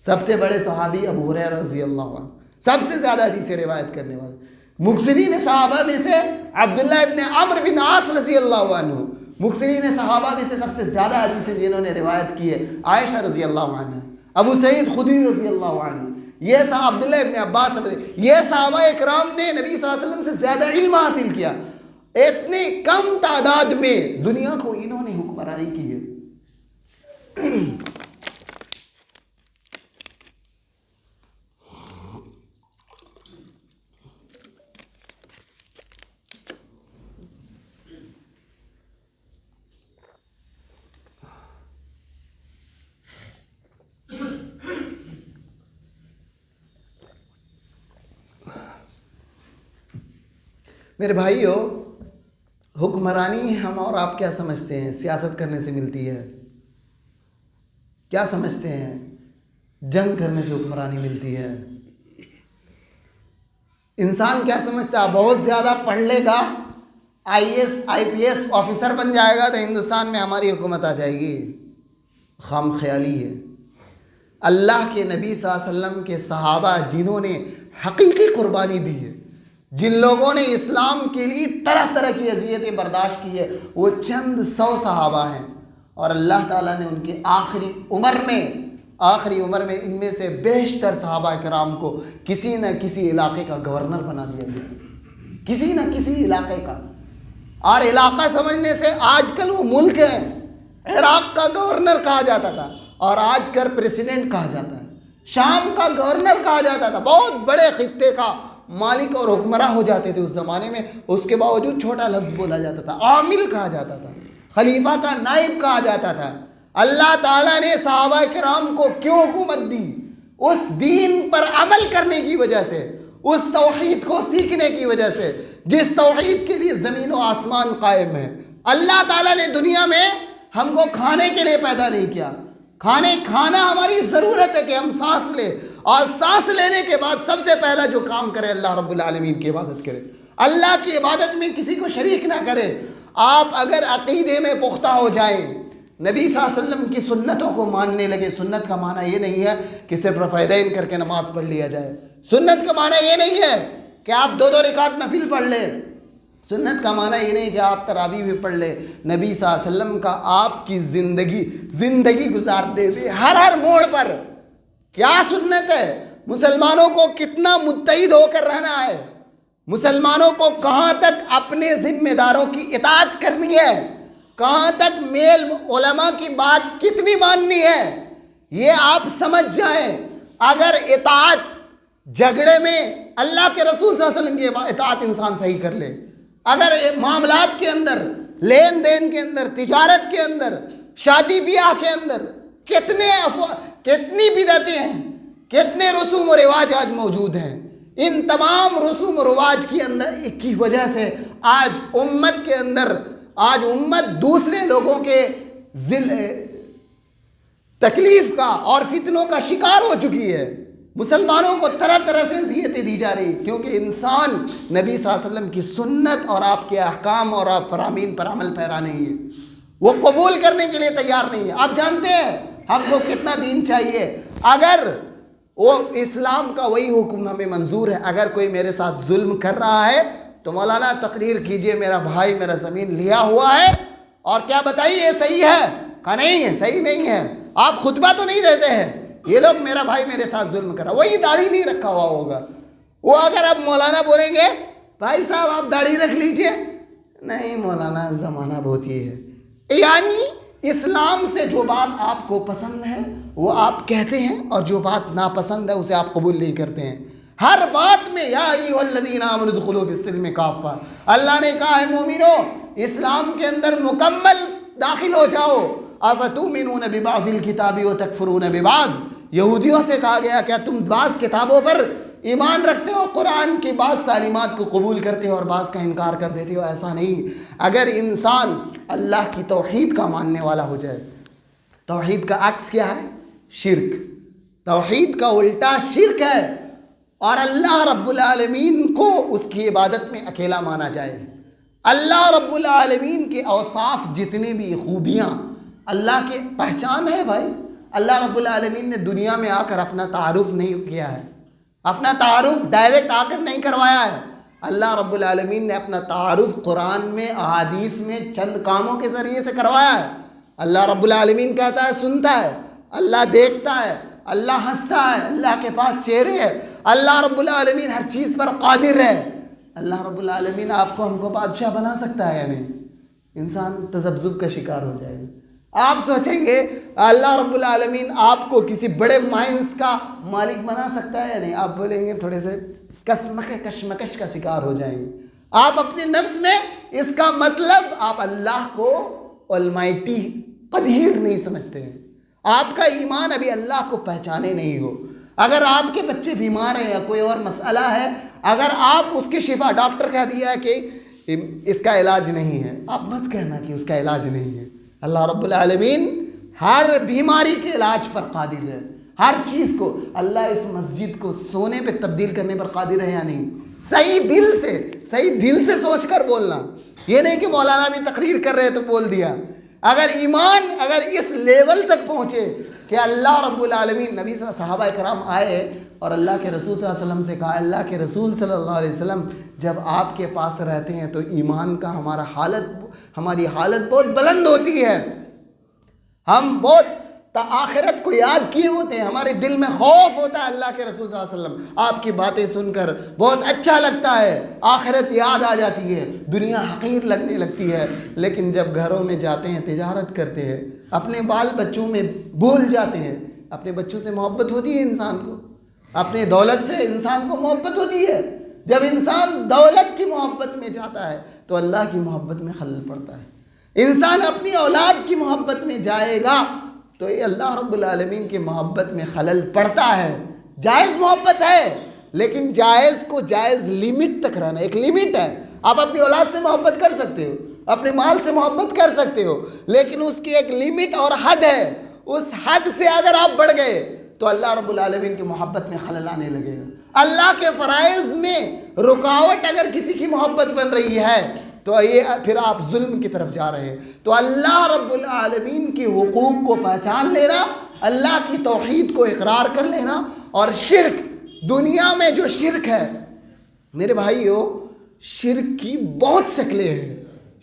سب سے بڑے صحابی ابو ہریرہ رضی اللہ عنہ، سب سے زیادہ حدیثیں روایت کرنے والے۔ مکثرین صحابہ میں سے عبداللہ ابن عمرو بن عاص رضی اللہ عنہ، مکثرین صحابہ میں سے سب سے زیادہ حدیثیں جنہوں نے روایت کی ہے عائشہ رضی اللہ عنہ، ابو سعید خدری رضی اللہ عنہ، یہ صاحب عبداللہ ابن عباس یہ صحابہ اکرام نے نبی صلی اللہ علیہ وسلم سے زیادہ علم حاصل کیا۔ اتنی کم تعداد میں دنیا کو انہوں نے حکمرانی کی ہے۔ میرے بھائیو، حکمرانی ہم اور آپ کیا سمجھتے ہیں؟ سیاست کرنے سے ملتی ہے؟ کیا سمجھتے ہیں؟ جنگ کرنے سے حکمرانی ملتی ہے؟ انسان کیا سمجھتا ہے؟ بہت زیادہ پڑھ لے گا، IAS IPS آفیسر بن جائے گا تو ہندوستان میں ہماری حکومت آ جائے گی۔ خام خیالی ہے۔ اللہ کے نبی صلی اللہ علیہ وسلم کے صحابہ جنہوں نے حقیقی قربانی دی ہے، جن لوگوں نے اسلام کے لیے طرح طرح کی اذیتیں برداشت کی ہے، وہ چند 100 صحابہ ہیں، اور اللہ تعالیٰ نے ان کی آخری عمر میں ان میں سے بیشتر صحابہ کرام کو کسی نہ کسی علاقے کا گورنر بنا دیا گیا، کسی نہ کسی علاقے کا۔ اور علاقہ سمجھنے سے آج کل وہ ملک ہے، عراق کا گورنر کہا جاتا تھا اور آج کل پریسیڈنٹ کہا جاتا ہے، شام کا گورنر کہا جاتا تھا، بہت بڑے خطے کا مالک اور حکمراں ہو جاتے تھے اس زمانے میں، اس کے باوجود چھوٹا لفظ بولا جاتا تھا، عامل کہا جاتا تھا، خلیفہ کا نائب کہا جاتا تھا۔ اللہ تعالیٰ نے صحابہ کرام کو کیوں حکومت دی؟ اس دین پر عمل کرنے کی وجہ سے، اس توحید کو سیکھنے کی وجہ سے جس توحید کے لیے زمین و آسمان قائم ہے۔ اللہ تعالیٰ نے دنیا میں ہم کو کھانے کے لیے پیدا نہیں کیا، کھانا ہماری ضرورت ہے کہ ہم سانس لیں، اور سانس لینے کے بعد سب سے پہلا جو کام کرے اللہ رب العالمین کی عبادت کرے، اللہ کی عبادت میں کسی کو شریک نہ کرے۔ آپ اگر عقیدے میں پختہ ہو جائیں، نبی صلی اللہ علیہ وسلم کی سنتوں کو ماننے لگے، سنت کا معنی یہ نہیں ہے کہ صرف رفعیدین کر کے نماز پڑھ لیا جائے، سنت کا معنی یہ نہیں ہے کہ آپ 2 رکعت نفل پڑھ لیں، سنت کا معنی یہ نہیں کہ آپ تراویح بھی پڑھ لیں۔ نبی صلی اللہ علیہ وسلم کا آپ کی زندگی گزارتے ہوئے ہر موڑ پر کیا سنت ہے، مسلمانوں کو کتنا متحد ہو کر رہنا ہے، مسلمانوں کو کہاں تک اپنے ذمہ داروں کی اطاعت کرنی ہے، کہاں تک میل علماء کی بات کتنی ماننی ہے، یہ آپ سمجھ جائیں۔ اگر اطاعت جھگڑے میں اللہ کے رسول صلی اللہ علیہ وسلم کی اطاعت انسان صحیح کر لے، اگر معاملات کے اندر، لین دین کے اندر، تجارت کے اندر، شادی بیاہ کے اندر کتنی بدعتیں ہیں، کتنے رسوم و رواج آج موجود ہیں، ان تمام رسوم و رواج کی وجہ سے آج امت دوسرے لوگوں کے تکلیف کا اور فتنوں کا شکار ہو چکی ہے۔ مسلمانوں کو طرح طرح سے اذیتیں دی جا رہی، کیونکہ انسان نبی صلی اللہ علیہ وسلم کی سنت اور آپ کے احکام اور آپ فرامین پر عمل پیرا نہیں ہے، وہ قبول کرنے کے لیے تیار نہیں ہے۔ آپ جانتے ہیں ہم کو کتنا دین چاہیے، اگر وہ اسلام کا وہی حکم ہمیں منظور ہے، اگر کوئی میرے ساتھ ظلم کر رہا ہے تو مولانا تقریر کیجئے، میرا بھائی میرا زمین لیا ہوا ہے، اور کیا بتائیے یہ صحیح ہے؟ کہا نہیں ہے، صحیح نہیں ہے، آپ خطبہ تو نہیں دیتے ہیں، یہ لوگ میرا بھائی میرے ساتھ ظلم کر رہا، وہی داڑھی نہیں رکھا ہوا ہوگا، وہ اگر اب مولانا بولیں گے بھائی صاحب آپ داڑھی رکھ لیجئے، نہیں مولانا زمانہ بہت یہ ہے، یعنی اسلام سے جو بات آپ کو پسند ہے وہ آپ کہتے ہیں، اور جو بات ناپسند ہے اسے آپ قبول نہیں کرتے ہیں۔ ہر بات میں یا ایھا الذین آمنوا ادخلوا فی السلم کافہ، اللہ نے کہا ہے مومنو اسلام کے اندر مکمل داخل ہو جاؤ۔ افتؤمنون ببعض الکتاب وتکفرون ببعض، یہودیوں سے کہا گیا کیا تم بعض کتابوں پر ایمان رکھتے ہو، قرآن کی بعض تعلیمات کو قبول کرتے ہو اور بعض کا انکار کر دیتے ہو؟ ایسا نہیں۔ اگر انسان اللہ کی توحید کا ماننے والا ہو جائے، توحید کا عکس کیا ہے؟ شرک، توحید کا الٹا شرک ہے، اور اللہ رب العالمین کو اس کی عبادت میں اکیلا مانا جائے۔ اللہ رب العالمین کے اوصاف جتنے بھی خوبیاں اللہ کے پہچان ہے بھائی، اللہ رب العالمین نے دنیا میں آ کر اپنا تعارف نہیں کیا ہے، اپنا تعارف ڈائریکٹ آ کر نہیں کروایا ہے، اللہ رب العالمین نے اپنا تعارف قرآن میں احادیث میں چند کاموں کے ذریعے سے کروایا ہے۔ اللہ رب العالمین کہتا ہے سنتا ہے، اللہ دیکھتا ہے، اللہ ہنستا ہے، اللہ کے پاس چہرے ہے، اللہ رب العالمین ہر چیز پر قادر ہے۔ اللہ رب العالمین آپ کو ہم کو بادشاہ بنا سکتا ہے یا نہیں؟ انسان تذبذب کا شکار ہو جائے گا۔ آپ سوچیں گے اللہ رب العالمین آپ کو کسی بڑے مائنس کا مالک بنا سکتا ہے یا نہیں؟ آپ بولیں گے تھوڑے سے کشمکش کا شکار ہو جائیں گے۔ آپ اپنے نفس میں اس کا مطلب آپ اللہ کو المائٹی قدیر نہیں سمجھتے ہیں، آپ کا ایمان ابھی اللہ کو پہچانے نہیں ہو۔ اگر آپ کے بچے بیمار ہیں یا کوئی اور مسئلہ ہے، اگر آپ اس کی شفا، ڈاکٹر کہہ دیا ہے کہ اس کا علاج نہیں ہے، آپ مت کہنا کہ اس کا علاج نہیں ہے۔ اللہ رب العالمین ہر بیماری کے علاج پر قادر ہے، ہر چیز کو۔ اللہ اس مسجد کو سونے پہ تبدیل کرنے پر قادر ہے یا نہیں؟ صحیح دل سے سوچ کر بولنا، یہ نہیں کہ مولانا بھی تقریر کر رہے تو بول دیا۔ اگر ایمان اگر اس لیول تک پہنچے کہ کہ اللہ رب العالمین، نبی صلی اللہ علیہ وسلم، صحابہ کرام آئے اور اللہ کے رسول صلی اللہ علیہ وسلم سے کہا، اللہ کے رسول صلی اللہ علیہ وسلم جب آپ کے پاس رہتے ہیں تو ایمان کا ہماری حالت بہت بلند ہوتی ہے، ہم بہت آخرت کو یاد کیے ہوتے ہیں، ہمارے دل میں خوف ہوتا ہے اللہ کے رسول صلی اللہ علیہ وسلم، آپ کی باتیں سن کر بہت اچھا لگتا ہے، آخرت یاد آ جاتی ہے، دنیا حقیر لگنے لگتی ہے، لیکن جب گھروں میں جاتے ہیں، تجارت کرتے ہیں، اپنے بال بچوں میں بھول جاتے ہیں، اپنے بچوں سے محبت ہوتی ہے انسان کو، اپنے دولت سے انسان کو محبت ہوتی ہے، جب انسان دولت کی محبت میں جاتا ہے تو اللہ کی محبت میں خلل پڑتا ہے، انسان اپنی اولاد کی محبت میں جائے گا تو یہ اللہ رب العالمین کی محبت میں خلل پڑتا ہے۔ جائز محبت ہے، لیکن جائز کو جائز لیمٹ تک رہنا، ایک لیمٹ ہے، آپ اپنی اولاد سے محبت کر سکتے ہو، اپنے مال سے محبت کر سکتے ہو، لیکن اس کی ایک لیمٹ اور حد ہے، اس حد سے اگر آپ بڑھ گئے تو اللہ رب العالمین کی محبت میں خلل آنے لگے گا۔ اللہ کے فرائض میں رکاوٹ اگر کسی کی محبت بن رہی ہے تو یہ پھر آپ ظلم کی طرف جا رہے ہیں۔ تو اللہ رب العالمین کے حقوق کو پہچان لینا، اللہ کی توحید کو اقرار کر لینا، اور شرک، دنیا میں جو شرک ہے میرے بھائیو، شرک کی بہت شکلیں ہیں،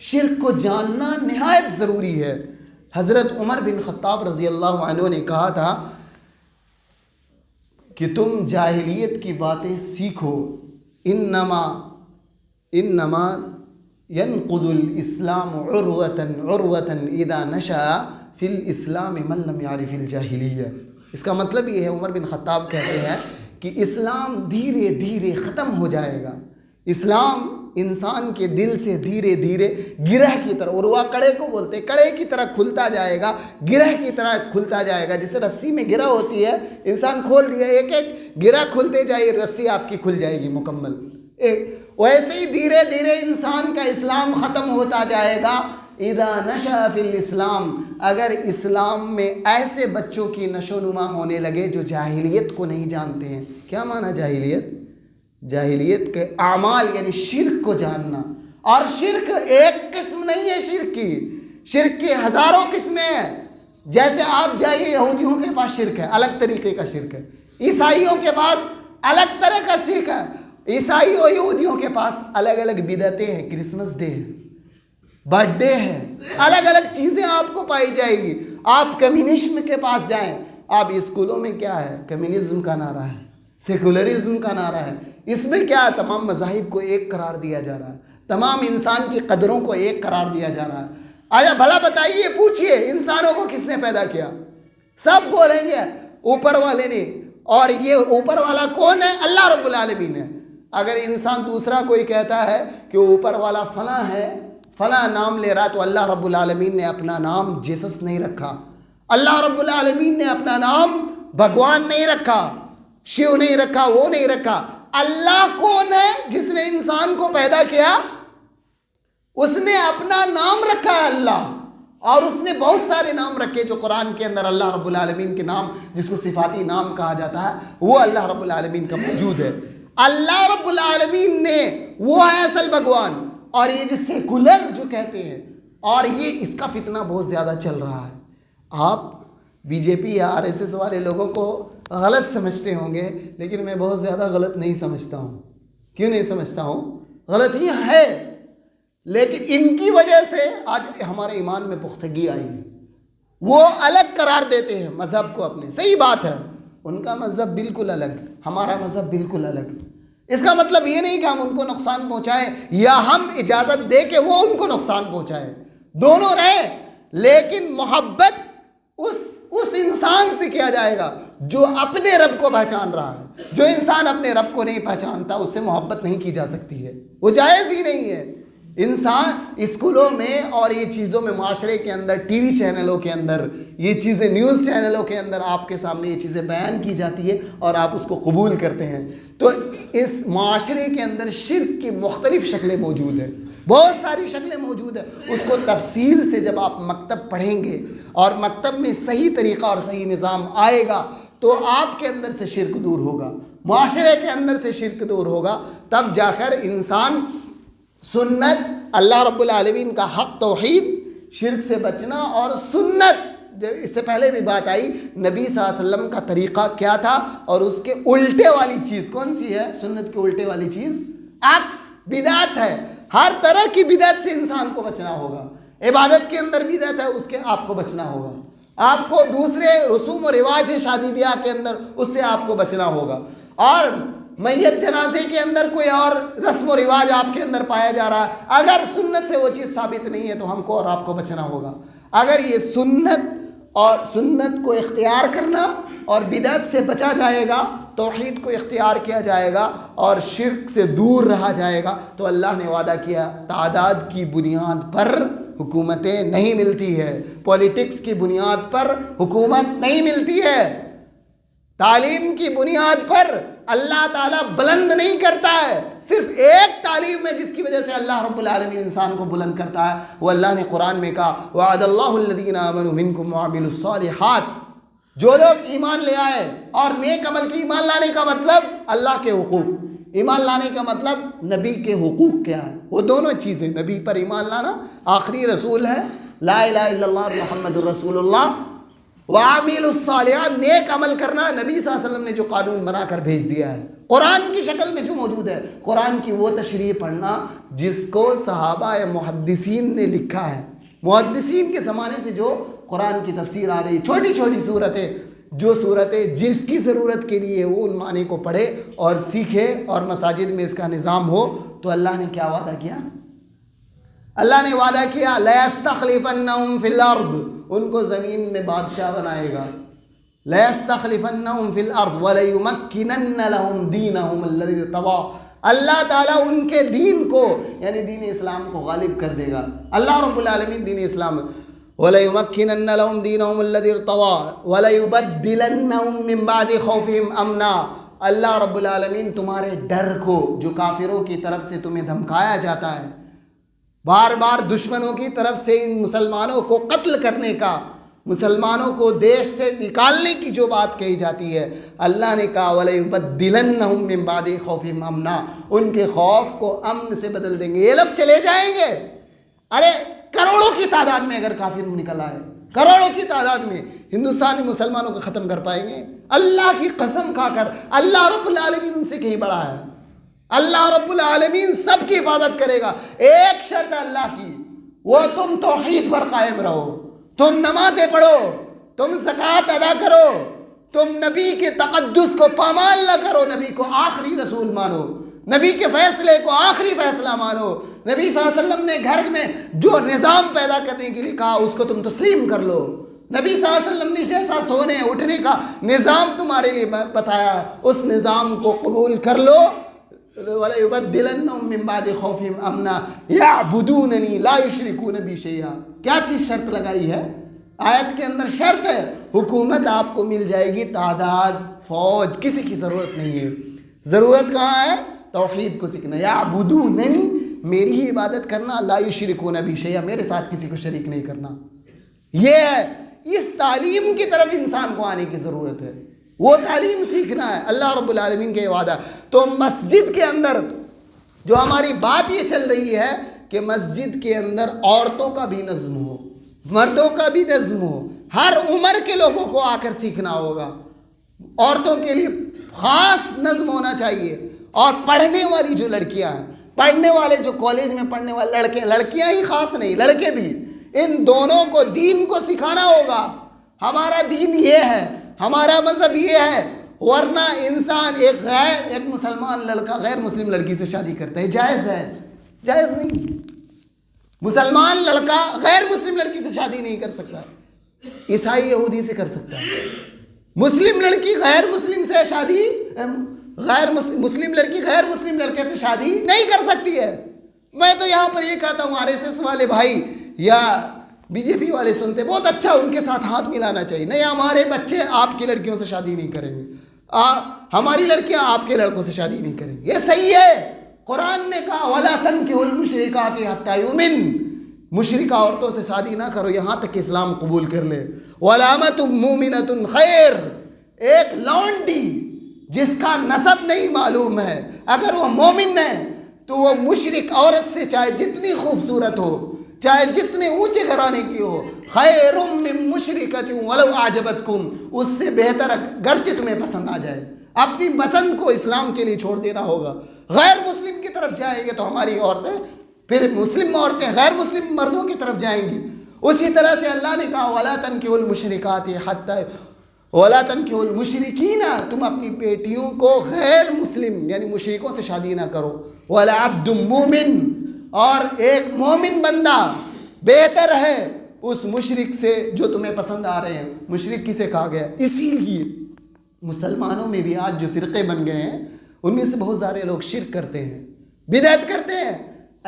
شرک کو جاننا نہایت ضروری ہے۔ حضرت عمر بن خطاب رضی اللہ عنہ نے کہا تھا کہ تم جاہلیت کی باتیں سیکھو، انما ينقض الاسلام عروة اذا نشأ فی الاسلام من لم يعرف الجاہلیہ۔ اس کا مطلب یہ ہے، عمر بن خطاب کہتے ہیں کہ اسلام دھیرے دھیرے ختم ہو جائے گا، اسلام انسان کے دل سے دھیرے دھیرے گرہ کی طرح، عروہ کڑے کو بولتے ہیں، کڑے کی طرح کھلتا جائے گا، گرہ کی طرح کھلتا جائے گا، جیسے رسی میں گرہ ہوتی ہے، انسان کھول دیا، ایک ایک گرہ کھلتے جائے، رسی آپ کی کھل جائے گی مکمل، ویسے ہی دھیرے دھیرے انسان کا اسلام ختم ہوتا جائے گا۔ اذا نشأ فی الاسلام، اگر اسلام میں ایسے بچوں کی نشو نما ہونے لگے جو جاہلیت کو نہیں جانتے ہیں۔ کیا معنی جاہلیت؟ جاہلیت کے اعمال یعنی شرک کو جاننا، اور شرک ایک قسم نہیں ہے، شرک کی ہزاروں قسمیں ہیں۔ جیسے آپ جائیے، یہودیوں کے پاس شرک ہے، الگ طریقے کا شرک ہے، عیسائیوں کے پاس الگ طرح کا شرک ہے، عیسائی اور یہودیوں کے پاس الگ الگ بدعتیں ہیں، کرسمس ڈے ہے، برتھ ڈے ہے، الگ الگ چیزیں آپ کو پائی جائے گی۔ آپ کمیونزم کے پاس جائیں، آپ اسکولوں میں کیا ہے؟ کمیونزم کا نعرہ ہے، سیکولرزم کا نعرہ ہے، اس میں کیا ہے؟ تمام مذاہب کو ایک قرار دیا جا رہا ہے، تمام انسان کی قدروں کو ایک قرار دیا جا رہا ہے۔ آیا بھلا بتائیے، پوچھئے انسانوں کو کس نے پیدا کیا؟ سب بولیں گے اوپر والے نے، اور یہ اوپر والا کون ہے؟ اللہ رب العالمین ہے۔ اگر انسان دوسرا کوئی کہتا ہے کہ اوپر والا فلاں ہے، فلاں نام لے رہا، تو اللہ رب العالمین نے اپنا نام جیسس نہیں رکھا، اللہ رب العالمین نے اپنا نام بھگوان نہیں رکھا، شیو نہیں رکھا، وہ نہیں رکھا۔ اللہ کون ہے؟ جس نے انسان کو پیدا کیا، اس نے اپنا نام رکھا ہے اللہ، اور اس نے بہت سارے نام رکھے جو قرآن کے اندر اللہ رب العالمین کے نام، جس کو صفاتی نام کہا جاتا ہے، وہ اللہ رب العالمین کا موجود ہے۔ اللہ رب العالمین نے، وہ ہے اصل بھگوان۔ اور یہ جو سیکولر جو کہتے ہیں، اور یہ اس کا فتنہ بہت زیادہ چل رہا ہے، آپ بی جے پی یا آر ایس ایس والے لوگوں کو غلط سمجھتے ہوں گے، لیکن میں بہت زیادہ غلط نہیں سمجھتا ہوں۔ کیوں نہیں سمجھتا ہوں؟ غلطیاں ہے، لیکن ان کی وجہ سے آج ہمارے ایمان میں پختگی آئی ہے۔ وہ الگ قرار دیتے ہیں مذہب کو اپنے، صحیح بات ہے، ان کا مذہب بالکل الگ، ہمارا مذہب بالکل الگ۔ اس کا مطلب یہ نہیں کہ ہم ان کو نقصان پہنچائیں یا ہم اجازت دے کہ وہ ان کو نقصان پہنچائیں، دونوں رہے، لیکن محبت اس انسان سے کیا جائے گا جو اپنے رب کو پہچان رہا ہے۔ جو انسان اپنے رب کو نہیں پہچانتا، اس سے محبت نہیں کی جا سکتی ہے، وہ جائز ہی نہیں ہے۔ انسان اسکولوں میں اور یہ چیزوں میں، معاشرے کے اندر، ٹی وی چینلوں کے اندر یہ چیزیں، نیوز چینلوں کے اندر آپ کے سامنے یہ چیزیں بیان کی جاتی ہے اور آپ اس کو قبول کرتے ہیں، تو اس معاشرے کے اندر شرک کی مختلف شکلیں موجود ہیں، بہت ساری شکلیں موجود ہیں۔ اس کو تفصیل سے جب آپ مکتب پڑھیں گے اور مکتب میں صحیح طریقہ اور صحیح نظام آئے گا تو آپ کے اندر سے شرک دور ہوگا، معاشرے کے اندر سے شرک دور ہوگا، تب جا کر انسان سنت، اللہ رب العالمین کا حق توحید، شرک سے بچنا اور سنت اس سے پہلے بھی بات آئی، نبی صلی اللہ علیہ وسلم کا طریقہ کیا تھا، اور اس کے الٹے والی چیز کون سی ہے؟ سنت کے الٹے والی چیز عکس بدعت ہے۔ ہر طرح کی بدعت سے انسان کو بچنا ہوگا۔ عبادت کے اندر بدعت ہے، اس کے آپ کو بچنا ہوگا۔ آپ کو دوسرے رسوم و رواج ہیں شادی بیاہ کے اندر، اس سے آپ کو بچنا ہوگا۔ اور میت جنازے کے اندر کوئی اور رسم و رواج آپ کے اندر پایا جا رہا ہے، اگر سنت سے وہ چیز ثابت نہیں ہے تو ہم کو اور آپ کو بچنا ہوگا۔ اگر یہ سنت کو اختیار کرنا اور بدعت سے بچا جائے گا، توحید کو اختیار کیا جائے گا اور شرک سے دور رہا جائے گا، تو اللہ نے وعدہ کیا تعداد کی بنیاد پر حکومتیں نہیں ملتی ہے، پولیٹکس کی بنیاد پر حکومت نہیں ملتی ہے، تعلیم کی بنیاد پر اللہ تعالیٰ بلند نہیں کرتا ہے۔ صرف ایک تعلیم ہے جس کی وجہ سے اللہ رب العالمین انسان کو بلند کرتا ہے، وہ اللہ نے قرآن میں کہا وعد اللہ الذین آمنوا منکم وعملوا الصالحات، جو لوگ ایمان لے آئے، اور نیک عمل کی ایمان لانے کا مطلب اللہ کے حقوق، ایمان لانے کا مطلب نبی کے حقوق کیا ہے، وہ دونوں چیزیں، نبی پر ایمان لانا آخری رسول ہے، لا الہ الا اللہ محمد الرسول اللہ، وعامل الصالحات نیک عمل کرنا، نبی صلی اللہ علیہ وسلم نے جو قانون بنا کر بھیج دیا ہے قرآن کی شکل میں جو موجود ہے، قرآن کی وہ تشریح پڑھنا جس کو صحابہ یا محدثین نے لکھا ہے، محدثین کے زمانے سے جو قرآن کی تفسیر آ رہی، چھوٹی چھوٹی صورتیں، جو صورتیں جس کی ضرورت کے لیے وہ ان معنی کو پڑھے اور سیکھے، اور مساجد میں اس کا نظام ہو، تو اللہ نے کیا وعدہ کیا؟ اللہ نے وعدہ کیا لَيَسْتَخْلِفَنَّهُمْ فِي الْأَرْضِ، ان کو زمین میں بادشاہ بنائے گا، لَيَسْتَخْلِفَنَّهُمْ فِي الْأَرْضِ وَلَيُمَكِّنَنَّ لَهُمْ دِينَهُمْ الَّذِي ارْتَضَىٰ، اللہ تعالیٰ ان کے دین کو، یعنی دین اسلام کو غالب کر دے گا۔ اللہ رب العالمین دین اسلام وَلَيُمَكِّنَنَّ لَهُمْ دِينَهُمُ الَّذِي ارْتَضَىٰ وَلَيُبَدِّلَنَّهُمْ مِنْ بَعْدِ خَوْفِهِمْ أَمْنًا، اللہ رب العالمین تمہارے ڈر کو، جو کافروں کی طرف سے تمہیں دھمکایا جاتا ہے، بار بار دشمنوں کی طرف سے ان مسلمانوں کو قتل کرنے کا، مسلمانوں کو دیش سے نکالنے کی جو بات کہی جاتی ہے، اللہ نے کہا وَلَيُبَدِّلَنَّهُمْ مِنْ بَعْدِ خَوْفِهِمْ أَمْنًا، ان کے خوف کو امن سے بدل دیں گے، یہ لوگ چلے جائیں گے۔ ارے کروڑوں کی تعداد میں اگر کافر نکل آئے، کروڑوں کی تعداد میں، ہندوستان میں مسلمانوں کو ختم کر پائیں گے؟ اللہ کی قسم کھا کر، اللہ رب العالمین ان سے کہیں بڑا ہے، اللہ رب العالمین سب کی حفاظت کرے گا۔ ایک شرط ہے اللہ کی، وہ تم توحید پر قائم رہو، تم نمازیں پڑھو، تم زکوٰۃ ادا کرو، تم نبی کے تقدس کو پامال نہ کرو، نبی کو آخری رسول مانو، نبی کے فیصلے کو آخری فیصلہ مانو، نبی صلی اللہ علیہ وسلم نے گھر میں جو نظام پیدا کرنے کے لیے کہا اس کو تم تسلیم کر لو، نبی صلی اللہ علیہ وسلم نے جیسا سونے اٹھنے کا نظام تمہارے لیے بتایا اس نظام کو قبول کر لو۔ وَلَيُبَدِّلَنَّهُمْ مِنْ بَعْدِ خَوْفِهِمْ أَمْنًا يَعْبُدُونَنِي لَا يُشْرِكُونَ بِي شَيْئًا، کیا چیز شرط لگائی ہے آیت کے اندر؟ شرط ہے حکومت آپ کو مل جائے گی، تعداد، فوج، کسی کی ضرورت نہیں ہے، ضرورت کہاں ہے؟ توحید کو سیکھنا، یعبدوننی، میری ہی عبادت کرنا، لا یشرکون بی شیئا، میرے ساتھ کسی کو شریک نہیں کرنا، یہ ہے۔ اس تعلیم کی طرف انسان کو آنے کی ضرورت ہے، وہ تعلیم سیکھنا ہے، اللہ رب العالمین کے وعدہ۔ تو مسجد کے اندر جو ہماری بات یہ چل رہی ہے کہ مسجد کے اندر عورتوں کا بھی نظم ہو، مردوں کا بھی نظم ہو، ہر عمر کے لوگوں کو آ کر سیکھنا ہوگا، عورتوں کے لیے خاص نظم ہونا چاہیے، اور پڑھنے والی جو لڑکیاں ہیں، پڑھنے والے جو کالج میں پڑھنے والے لڑکے، لڑکیاں ہی خاص نہیں، لڑکے بھی، ان دونوں کو دین کو سکھانا ہوگا، ہمارا دین یہ ہے، ہمارا مذہب یہ ہے، ورنہ انسان ایک مسلمان لڑکا غیر مسلم لڑکی سے شادی کرتا ہے، جائز ہے؟ جائز نہیں۔ مسلمان لڑکا غیر مسلم لڑکی سے شادی نہیں کر سکتا، عیسائی یہودی سے کر سکتا ہے، مسلم لڑکی غیر مسلم سے شادی، مسلم لڑکی غیر مسلم لڑکے سے شادی نہیں کر سکتی ہے۔ میں تو یہاں پر یہ کہتا ہوں RSS والے بھائی یا BJP والے سنتے، بہت اچھا، ان کے ساتھ ہاتھ ملانا چاہیے، نہیں ہمارے بچے آپ کی لڑکیوں سے شادی نہیں کریں گے، ہماری لڑکیاں آپ کے لڑکوں سے شادی نہیں کریں گے، یہ صحیح ہے۔ قرآن نے کہا وَلَا تَنكِحُوا الْمُشْرِكَاتِ حَتَّى يُؤْمِنَّ، مشرکہ عورتوں سے شادی نہ کرو یہاں تک کہ اسلام قبول کر لے۔ وَلَامَةٌ مُؤْمِنَةٌ خَيْرٌ، ایک لونڈی جس کا نسب نہیں معلوم ہے، اگر وہ مومن ہے تو وہ مشرک عورت سے چاہے جتنی خوبصورت ہو، چاہے جتنے اونچے گھرانے کی ہو، خیر من مشرکۃ ولو اعجبتکم، اس سے بہتر گرچہ تمہیں پسند آ جائے، اپنی پسند کو اسلام کے لیے چھوڑ دینا ہوگا۔ غیر مسلم کی طرف جائیں گے تو ہماری عورتیں، پھر مسلم عورتیں غیر مسلم مردوں کی طرف جائیں گی۔ اسی طرح سے اللہ نے کہا وَلَا تَنكِحُوا الْمُشْرِكَاتِ حَتَّى وَلَا تَنكِحُوا الْمُشْرِكِينَ، تم اپنی بیٹیوں کو غیر مسلم یعنی مشرکوں سے شادی نہ کرو۔ وَلَا عَبْدٌ مُؤْمِنٌ، اور ایک مومن بندہ بہتر ہے اس مشرک سے جو تمہیں پسند آ رہے ہیں۔ مشرک کسے کہا گیا؟ اسی لیے مسلمانوں میں بھی آج جو فرقے بن گئے ہیں ان میں سے بہت سارے لوگ شرک کرتے ہیں، بدعت کرتے ہیں۔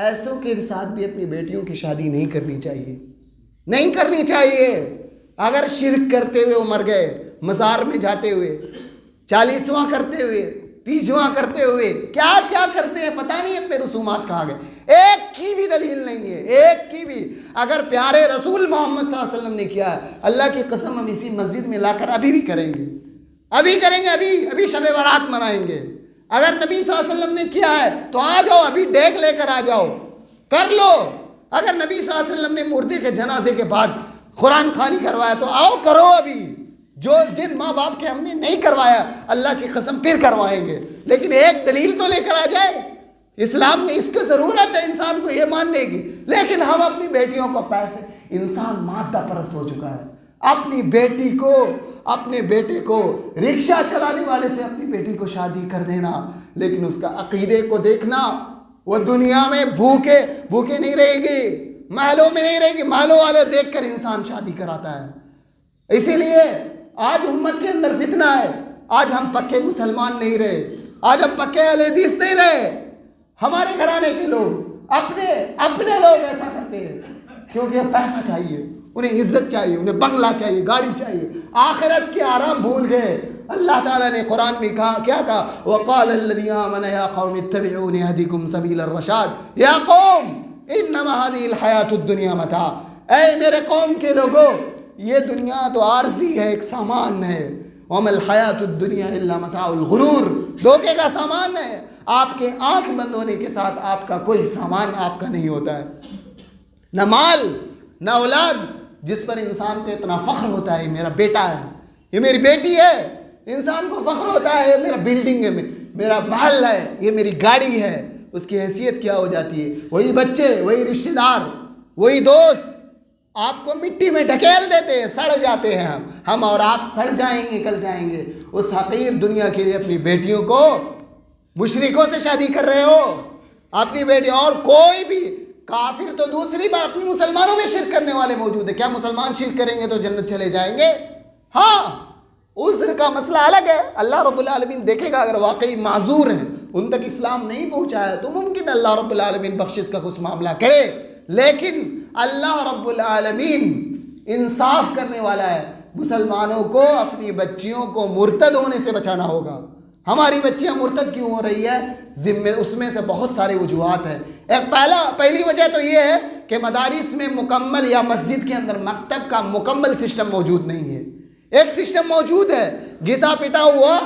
ایسوں کے ساتھ بھی اپنی بیٹیوں کی شادی نہیں کرنی چاہیے، نہیں کرنی چاہیے۔ اگر شرک کرتے ہوئے وہ مر گئے، مزار میں جاتے ہوئے، 40واں کرتے ہوئے، 30واں کرتے ہوئے، کیا کیا کرتے ہیں پتہ نہیں اپنے رسومات کہاں گئے، ایک کی بھی دلیل نہیں ہے، ایک کی بھی۔ اگر پیارے رسول محمد صلی اللہ علیہ وسلم نے کیا ہے، اللہ کی قسم ہم اسی مسجد میں لا کر ابھی بھی کریں گے، ابھی کریں گے، ابھی شب برات منائیں گے۔ اگر نبی صلی اللہ علیہ وسلم نے کیا ہے تو آ جاؤ، ابھی ڈیک لے کر آ جاؤ، کر لو۔ اگر نبی صلی اللہ علیہ وسلم نے مردے کے جنازے کے بعد قرآن خوانی کروایا تو آؤ کرو ابھی۔ جن ماں باپ کے ہم نے نہیں کروایا اللہ کی قسم پھر کروائیں گے، لیکن ایک دلیل تو لے کر آ جائے۔ اسلام میں اس کی ضرورت ہے انسان کو یہ ماننے کی، لیکن ہم اپنی بیٹیوں کو پیسے، انسان مادہ پرست ہو چکا ہے۔ اپنی بیٹی کو، اپنے بیٹے کو رکشہ چلانے والے سے اپنی بیٹی کو شادی کر دینا، لیکن اس کا عقیدے کو دیکھنا، وہ دنیا میں بھوکے نہیں رہے گی، محلوں میں نہیں رہے گی، محلوں والے دیکھ کر انسان شادی کراتا ہے۔ اسی لیے آج امت کے اندر فتنہ ہے، آج ہم پکے مسلمان نہیں رہے، آج ہم پکے اہل حدیث نہیں رہے۔ ہمارے گھرانے کے لوگ اپنے لوگ ایسا کرتے ہیں کیونکہ پیسہ چاہیے، انہیں عزت چاہیے، انہیں بنگلہ چاہیے، گاڑی چاہیے، آخرت کے آرام بھول گئے۔ اللہ تعالیٰ نے قرآن میں کہا، کیا کہا؟ وَقَالَ الَّذِي آمَنَ يَا قَوْمِ اتَّبِعُونِ يَهْدِكُمْ سَبِيلَ الرَّشَادِ يَا قَوْمِ إِنَّمَا هَذِهِ الْحَيَاةُ الدُّنْيَا مَتَاعٌ، اے میرے قوم کے لوگوں، یہ دنیا تو عارضی ہے، ایک سامان ہے۔ وَمَا الْحَيَاةُ الدُّنْيَا إِلَّا مَتَاعُ الْغُرُورِ، دھوکے کا سامان ہے۔ آپ کے آنکھ بند ہونے کے ساتھ آپ کا کوئی سامان آپ کا نہیں ہوتا ہے، نہ مال نہ اولاد جس پر انسان کو اتنا فخر ہوتا ہے میرا بیٹا ہے، یہ میری بیٹی ہے، انسان کو فخر ہوتا ہے میرا بلڈنگ ہے، میرا محل ہے، یہ میری گاڑی ہے۔ اس کی حیثیت کیا ہو جاتی ہے؟ وہی بچے، وہی رشتہ دار، وہی دوست آپ کو مٹی میں ڈھکیل دیتے ہیں، سڑ جاتے ہیں ہم اور آپ سڑ جائیں گے، نکل جائیں گے۔ اس حقیر دنیا کے لیے اپنی بیٹیوں کو مشرکوں سے شادی کر رہے ہو، اپنی بیٹی، اور کوئی بھی کافر تو دوسری بات، اپنی مسلمانوں میں شرک کرنے والے موجود ہیں۔ کیا مسلمان شرک کریں گے تو جنت چلے جائیں گے؟ ہاں، عذر کا مسئلہ الگ ہے، اللہ رب العالمین دیکھے گا۔ اگر واقعی معذور ہیں، ان تک اسلام نہیں پہنچا ہے تو ممکن اللہ رب العالمین بخشش کا کچھ معاملہ کرے، لیکن اللہ رب العالمین انصاف کرنے والا ہے۔ مسلمانوں کو اپنی بچیوں کو مرتد ہونے سے بچانا ہوگا۔ ہماری بچیاں مرتد کیوں ہو رہی ہے؟ اس میں سے بہت سارے وجوہات ہیں۔ پہلی وجہ تو یہ ہے کہ مدارس میں مکمل، یا مسجد کے اندر مکتب کا مکمل سسٹم موجود نہیں ہے۔ ایک سسٹم موجود ہے، گھسا پٹا ہوا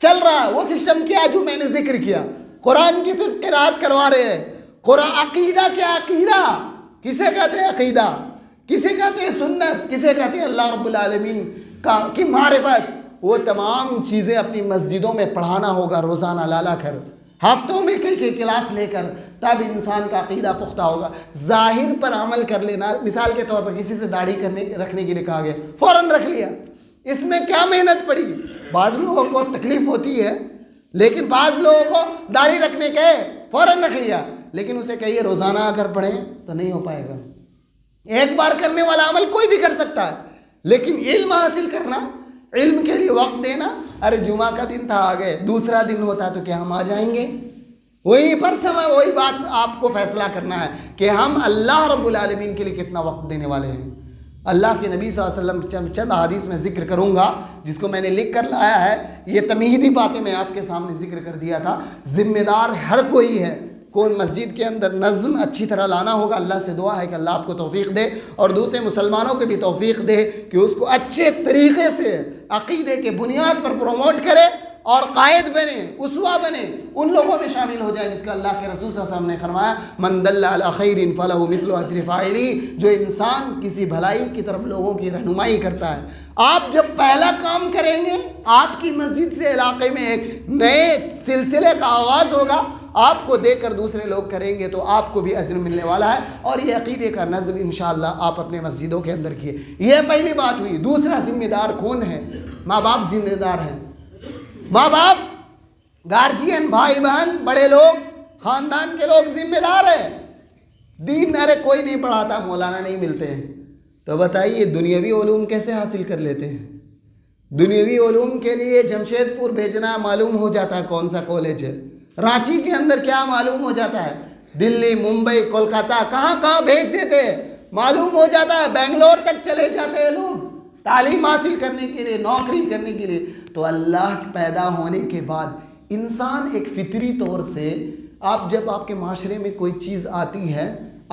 چل رہا ہے، وہ سسٹم کیا جو میں نے ذکر کیا، قرآن کی صرف قرات کروا رہے ہیں۔ قرآن عقیدہ، کیا عقیدہ کسے کہتے ہیں؟ عقیدہ کسے کہتے ہیں؟ سنت کسے کہتے ہیں؟ اللہ رب العالمین کی معرفت۔ وہ تمام چیزیں اپنی مسجدوں میں پڑھانا ہوگا، روزانہ لالا کر، ہفتوں میں کئی کلاس لے کر، تب انسان کا عقیدہ پختہ ہوگا۔ ظاہر پر عمل کر لینا، مثال کے طور پر کسی سے داڑھی رکھنے کے لیے کہا گیا، فوراً رکھ لیا، اس میں کیا محنت پڑی؟ بعض لوگوں کو تکلیف ہوتی ہے، لیکن بعض لوگوں کو داڑھی رکھنے کے فوراً رکھ لیا، لیکن اسے کہیے روزانہ اگر پڑھیں تو نہیں ہو پائے گا۔ ایک بار کرنے والا عمل کوئی بھی کر سکتا ہے، لیکن علم حاصل کرنا، علم کے لیے وقت دینا، ارے جمعہ کا دن تھا، آ گئے، دوسرا دن ہوتا تو کیا ہم آ جائیں گے؟ وہی پر سمے، وہی بات آپ کو فیصلہ کرنا ہے کہ ہم اللہ رب العالمین کے لیے کتنا وقت دینے والے ہیں۔ اللہ کے نبی صلی اللہ علیہ وسلم چند احادیث میں ذکر کروں گا جس کو میں نے لکھ کر لایا ہے، یہ تمہیدی باتیں میں آپ کے سامنے ذکر کر دیا تھا۔ ذمہ دار ہر کوئی ہے، کون مسجد کے اندر نظم اچھی طرح لانا ہوگا، اللہ سے دعا ہے کہ اللہ آپ کو توفیق دے، اور دوسرے مسلمانوں کو بھی توفیق دے کہ اس کو اچھے طریقے سے عقیدے کے بنیاد پر پروموٹ کرے اور قائد بنے، اسوہ بنے، ان لوگوں میں شامل ہو جائے جس کا اللہ کے رسول صلی اللہ علیہ وسلم نے فرمایا من دل علی خیر فلہ مثل اجر فاعلہ، جو انسان کسی بھلائی کی طرف لوگوں کی رہنمائی کرتا ہے۔ آپ جب پہلا کام کریں گے، آپ کی مسجد سے علاقے میں ایک نئے سلسلے کا آغاز ہوگا، آپ کو دیکھ کر دوسرے لوگ کریں گے تو آپ کو بھی اجر ملنے والا ہے، اور یہ عقیدے کا نظم انشاءاللہ آپ اپنے مسجدوں کے اندر کیے۔ یہ پہلی بات ہوئی۔ دوسرا، ذمہ دار کون ہے؟ ماں باپ ذمہ دار ہیں۔ ماں باپ، گارجین، بھائی بہن، بڑے لوگ، خاندان کے لوگ ذمہ دار ہیں۔ دین ارے کوئی نہیں پڑھاتا، مولانا نہیں ملتے ہیں، تو بتائیے دنیاوی علوم کیسے حاصل کر لیتے ہیں؟ دنیاوی علوم کے لیے جمشید پور بھیجنا معلوم ہو جاتا ہے کون سا کالج ہے، رانچی کے اندر کیا معلوم ہو جاتا ہے، دلی، ممبئی، کولکاتہ، کہاں کہاں بھیج دیتے ہیں، معلوم ہو جاتا ہے، بنگلور تک چلے جاتے ہیں لوگ تعلیم حاصل کرنے کے لیے، نوکری کرنے کے لیے۔ تو اللہ پیدا ہونے کے بعد انسان ایک فطری طور سے، آپ جب آپ کے معاشرے میں کوئی چیز آتی ہے،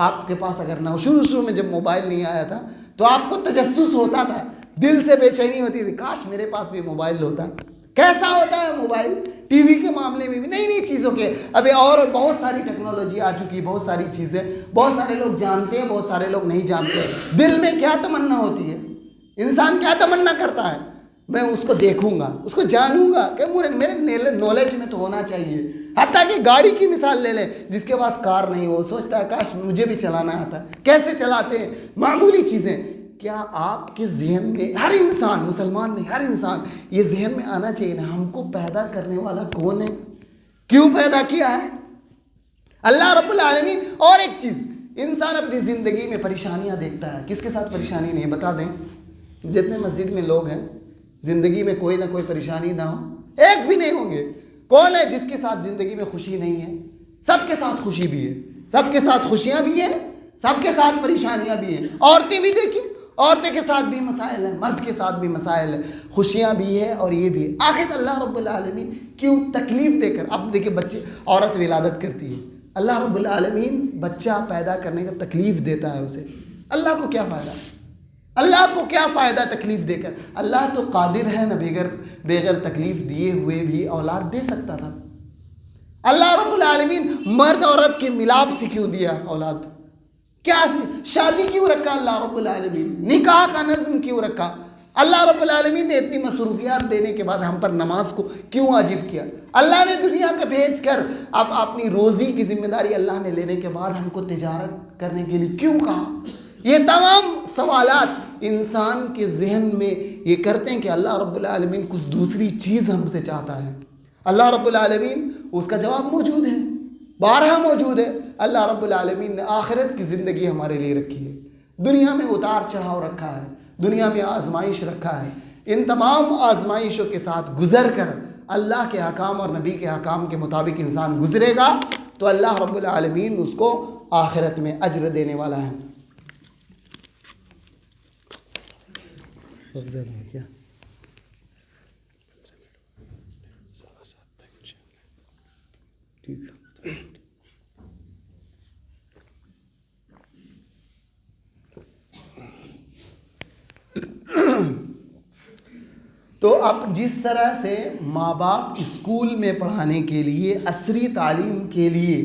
آپ کے پاس اگر نہ ہو، شروع میں جب موبائل نہیں آیا تھا تو آپ کو تجسس ہوتا تھا، دل سے بے چینی ہوتی تھی، کاش میرے پاس بھی موبائل ہوتا۔ کیسا ہوتا ہے موبائل؟ ٹی وی کے معاملے میں بھی نئی نئی چیزوں کے، ابھی اور بہت ساری ٹیکنالوجی آ چکی، بہت ساری چیزیں، بہت سارے لوگ جانتے ہیں، بہت سارے لوگ نہیں جانتے۔ دل میں کیا تمنا ہوتی ہے؟ انسان کیا تمنا کرتا ہے؟ میں اس کو دیکھوں گا، اس کو جانوں گا، کہ میرے نالج میں تو ہونا چاہیے۔ حتیٰ کہ گاڑی کی مثال لے لیں، جس کے پاس کار نہیں ہو، سوچتا ہے کاش مجھے بھی چلانا آتا۔ کیسے چلاتے ہیں؟ معمولی چیزیں۔ کیا آپ کے ذہن میں، ہر انسان، مسلمان نہیں، ہر انسان یہ ذہن میں آنا چاہیے نا، ہم کو پیدا کرنے والا کون ہے؟ کیوں پیدا کیا ہے؟ اللہ رب العالمین۔ اور ایک چیز، انسان اپنی زندگی میں پریشانیاں دیکھتا ہے، کس کے ساتھ پریشانی نہیں ہے بتا دیں؟ جتنے مسجد میں لوگ ہیں، زندگی میں کوئی نہ کوئی پریشانی نہ ہو، ایک بھی نہیں ہوں گے۔ کون ہے جس کے ساتھ زندگی میں خوشی نہیں ہے؟ سب کے ساتھ خوشی بھی ہے، سب کے ساتھ خوشیاں بھی ہیں، سب کے ساتھ پریشانیاں بھی ہیں۔ عورتیں بھی دیکھیں، عورتیں کے ساتھ بھی مسائل ہیں، مرد کے ساتھ بھی مسائل ہیں، خوشیاں بھی ہیں اور یہ بھی ہے۔ آخر اللہ رب العالمین کیوں تکلیف دے کر، اب دیکھیں بچے، عورت ولادت کرتی ہے، اللہ رب العالمین بچہ پیدا کرنے کا تکلیف دیتا ہے اسے، اللہ کو کیا فائدہ؟ اللہ کو کیا فائدہ تکلیف دے کر؟ اللہ تو قادر ہے نا، بغیر تکلیف دیے ہوئے بھی اولاد دے سکتا تھا۔ اللہ رب العالمین مرد عورت کے ملاپ سے کیوں دیا اولاد؟ کیا شادی کیوں رکھا اللہ رب العالمین؟ نکاح کا نظم کیوں رکھا؟ اللہ رب العالمین نے اتنی مصروفیات دینے کے بعد ہم پر نماز کو کیوں واجب کیا؟ اللہ نے دنیا کا بھیج کر اب اپنی روزی کی ذمہ داری اللہ نے لینے کے بعد ہم کو تجارت کرنے کے لیے کیوں کہا؟ یہ تمام سوالات انسان کے ذہن میں یہ کرتے ہیں کہ اللہ رب العالمین کچھ دوسری چیز ہم سے چاہتا ہے۔ اللہ رب العالمین، اس کا جواب موجود ہے، بارہا موجود ہے۔ اللہ رب العالمین نے آخرت کی زندگی ہمارے لیے رکھی ہے، دنیا میں اتار چڑھاؤ رکھا ہے، دنیا میں آزمائش رکھا ہے۔ ان تمام آزمائشوں کے ساتھ گزر کر اللہ کے احکام اور نبی کے احکام کے مطابق انسان گزرے گا تو اللہ رب العالمین اس کو آخرت میں اجر دینے والا ہے۔ کیا ٹھیک ہے۔ تو اب جس طرح سے ماں باپ اسکول میں پڑھانے کے لیے، عصری تعلیم کے لیے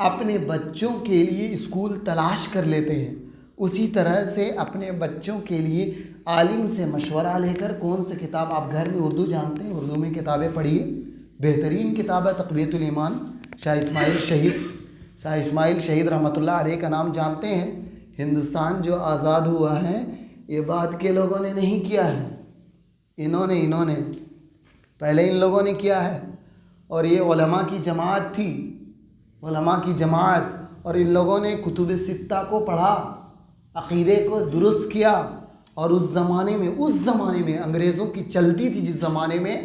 اپنے بچوں کے لیے اسکول تلاش کر لیتے ہیں، اسی طرح سے اپنے بچوں کے لیے عالم سے مشورہ لے کر، کون سی کتاب، آپ گھر میں اردو جانتے ہیں، اردو میں کتابیں پڑھیے، بہترین کتاب ہے تقویۃ الایمان، شاہ اسماعیل شہید رحمۃ اللہ علیہ کا نام جانتے ہیں۔ ہندوستان جو آزاد ہوا ہے، یہ بعد کے لوگوں نے نہیں کیا ہے، انہوں نے پہلے ان لوگوں نے کیا ہے، اور یہ علماء کی جماعت تھی، علماء کی جماعت، اور ان لوگوں نے کتب ستہ کو پڑھا، عقیدے کو درست کیا، اور اس زمانے میں انگریزوں کی چلتی تھی، جس زمانے میں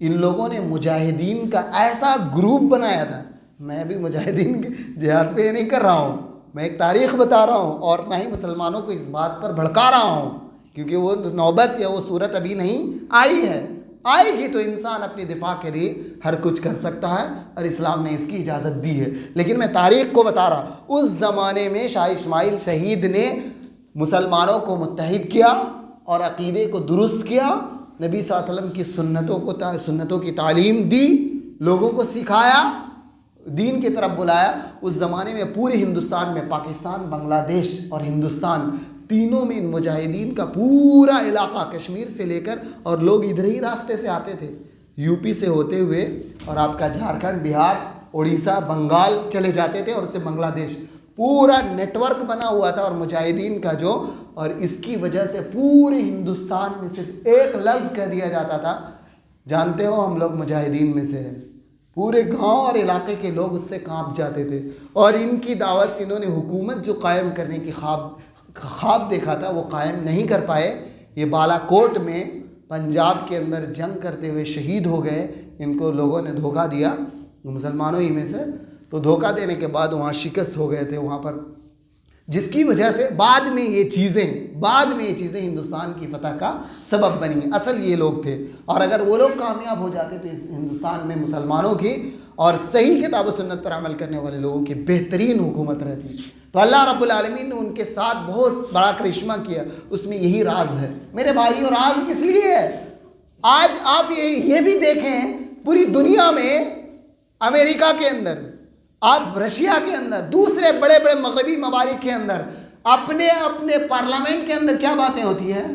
ان لوگوں نے مجاہدین کا ایسا گروپ بنایا تھا۔ میں بھی مجاہدین کے جہاد پہ یہ نہیں کر رہا ہوں، میں ایک تاریخ بتا رہا ہوں، اور نہ ہی مسلمانوں کو اس بات پر بھڑکا رہا ہوں، کیونکہ وہ نوبت یا وہ صورت ابھی نہیں آئی ہے۔ آئے گی تو انسان اپنی دفاع کے لیے ہر کچھ کر سکتا ہے، اور اسلام نے اس کی اجازت دی ہے۔ لیکن میں تاریخ کو بتا رہا ہوں، اس زمانے میں شاہ اسماعیل شہید نے مسلمانوں کو متحد کیا اور عقیدے کو درست کیا، نبی صلی اللہ علیہ وسلم کی سنتوں کی تعلیم دی، لوگوں کو سکھایا، دین کی طرف بلایا۔ اس زمانے میں پورے ہندوستان میں، پاکستان، بنگلہ دیش اور ہندوستان تینوں میں ان مجاہدین کا پورا علاقہ، کشمیر سے لے کر، اور لوگ ادھر ہی راستے سے آتے تھے، یو پی سے ہوتے ہوئے، اور آپ کا جھارکھنڈ، بہار، اڑیسہ، بنگال چلے جاتے تھے، اور اس سے بنگلہ دیش، پورا نیٹ ورک بنا ہوا تھا اور مجاہدین کا جو، اور اس کی وجہ سے پورے ہندوستان میں صرف ایک لفظ کہہ دیا جاتا تھا، جانتے ہو ہم لوگ مجاہدین میں سے ہیں، پورے گاؤں اور علاقے کے لوگ اس سے کانپ جاتے تھے۔ اور ان کی دعوت سے انہوں نے حکومت جو قائم کرنے کی خواب دیکھا تھا وہ قائم نہیں کر پائے۔ یہ بالا کوٹ میں پنجاب کے اندر جنگ کرتے ہوئے شہید ہو گئے، ان کو لوگوں نے دھوکہ دیا، مسلمانوں ہی میں سے، تو دھوکہ دینے کے بعد وہاں شکست ہو گئے تھے وہاں پر، جس کی وجہ سے بعد میں یہ چیزیں ہندوستان کی فتح کا سبب بنی۔ اصل یہ لوگ تھے، اور اگر وہ لوگ کامیاب ہو جاتے تو اس ہندوستان میں مسلمانوں کی اور صحیح کتاب و سنت پر عمل کرنے والے لوگوں کی بہترین حکومت رہتی۔ تو اللہ رب العالمین نے ان کے ساتھ بہت بڑا کرشمہ کیا، اس میں یہی راز ہے میرے بھائیوں، راز اس لیے ہے، آج آپ یہ بھی دیکھیں پوری دنیا میں، امریکہ کے اندر، آپ رشیا کے اندر، دوسرے بڑے بڑے مغربی ممالک کے اندر، اپنے پارلیمنٹ کے اندر کیا باتیں ہوتی ہیں؟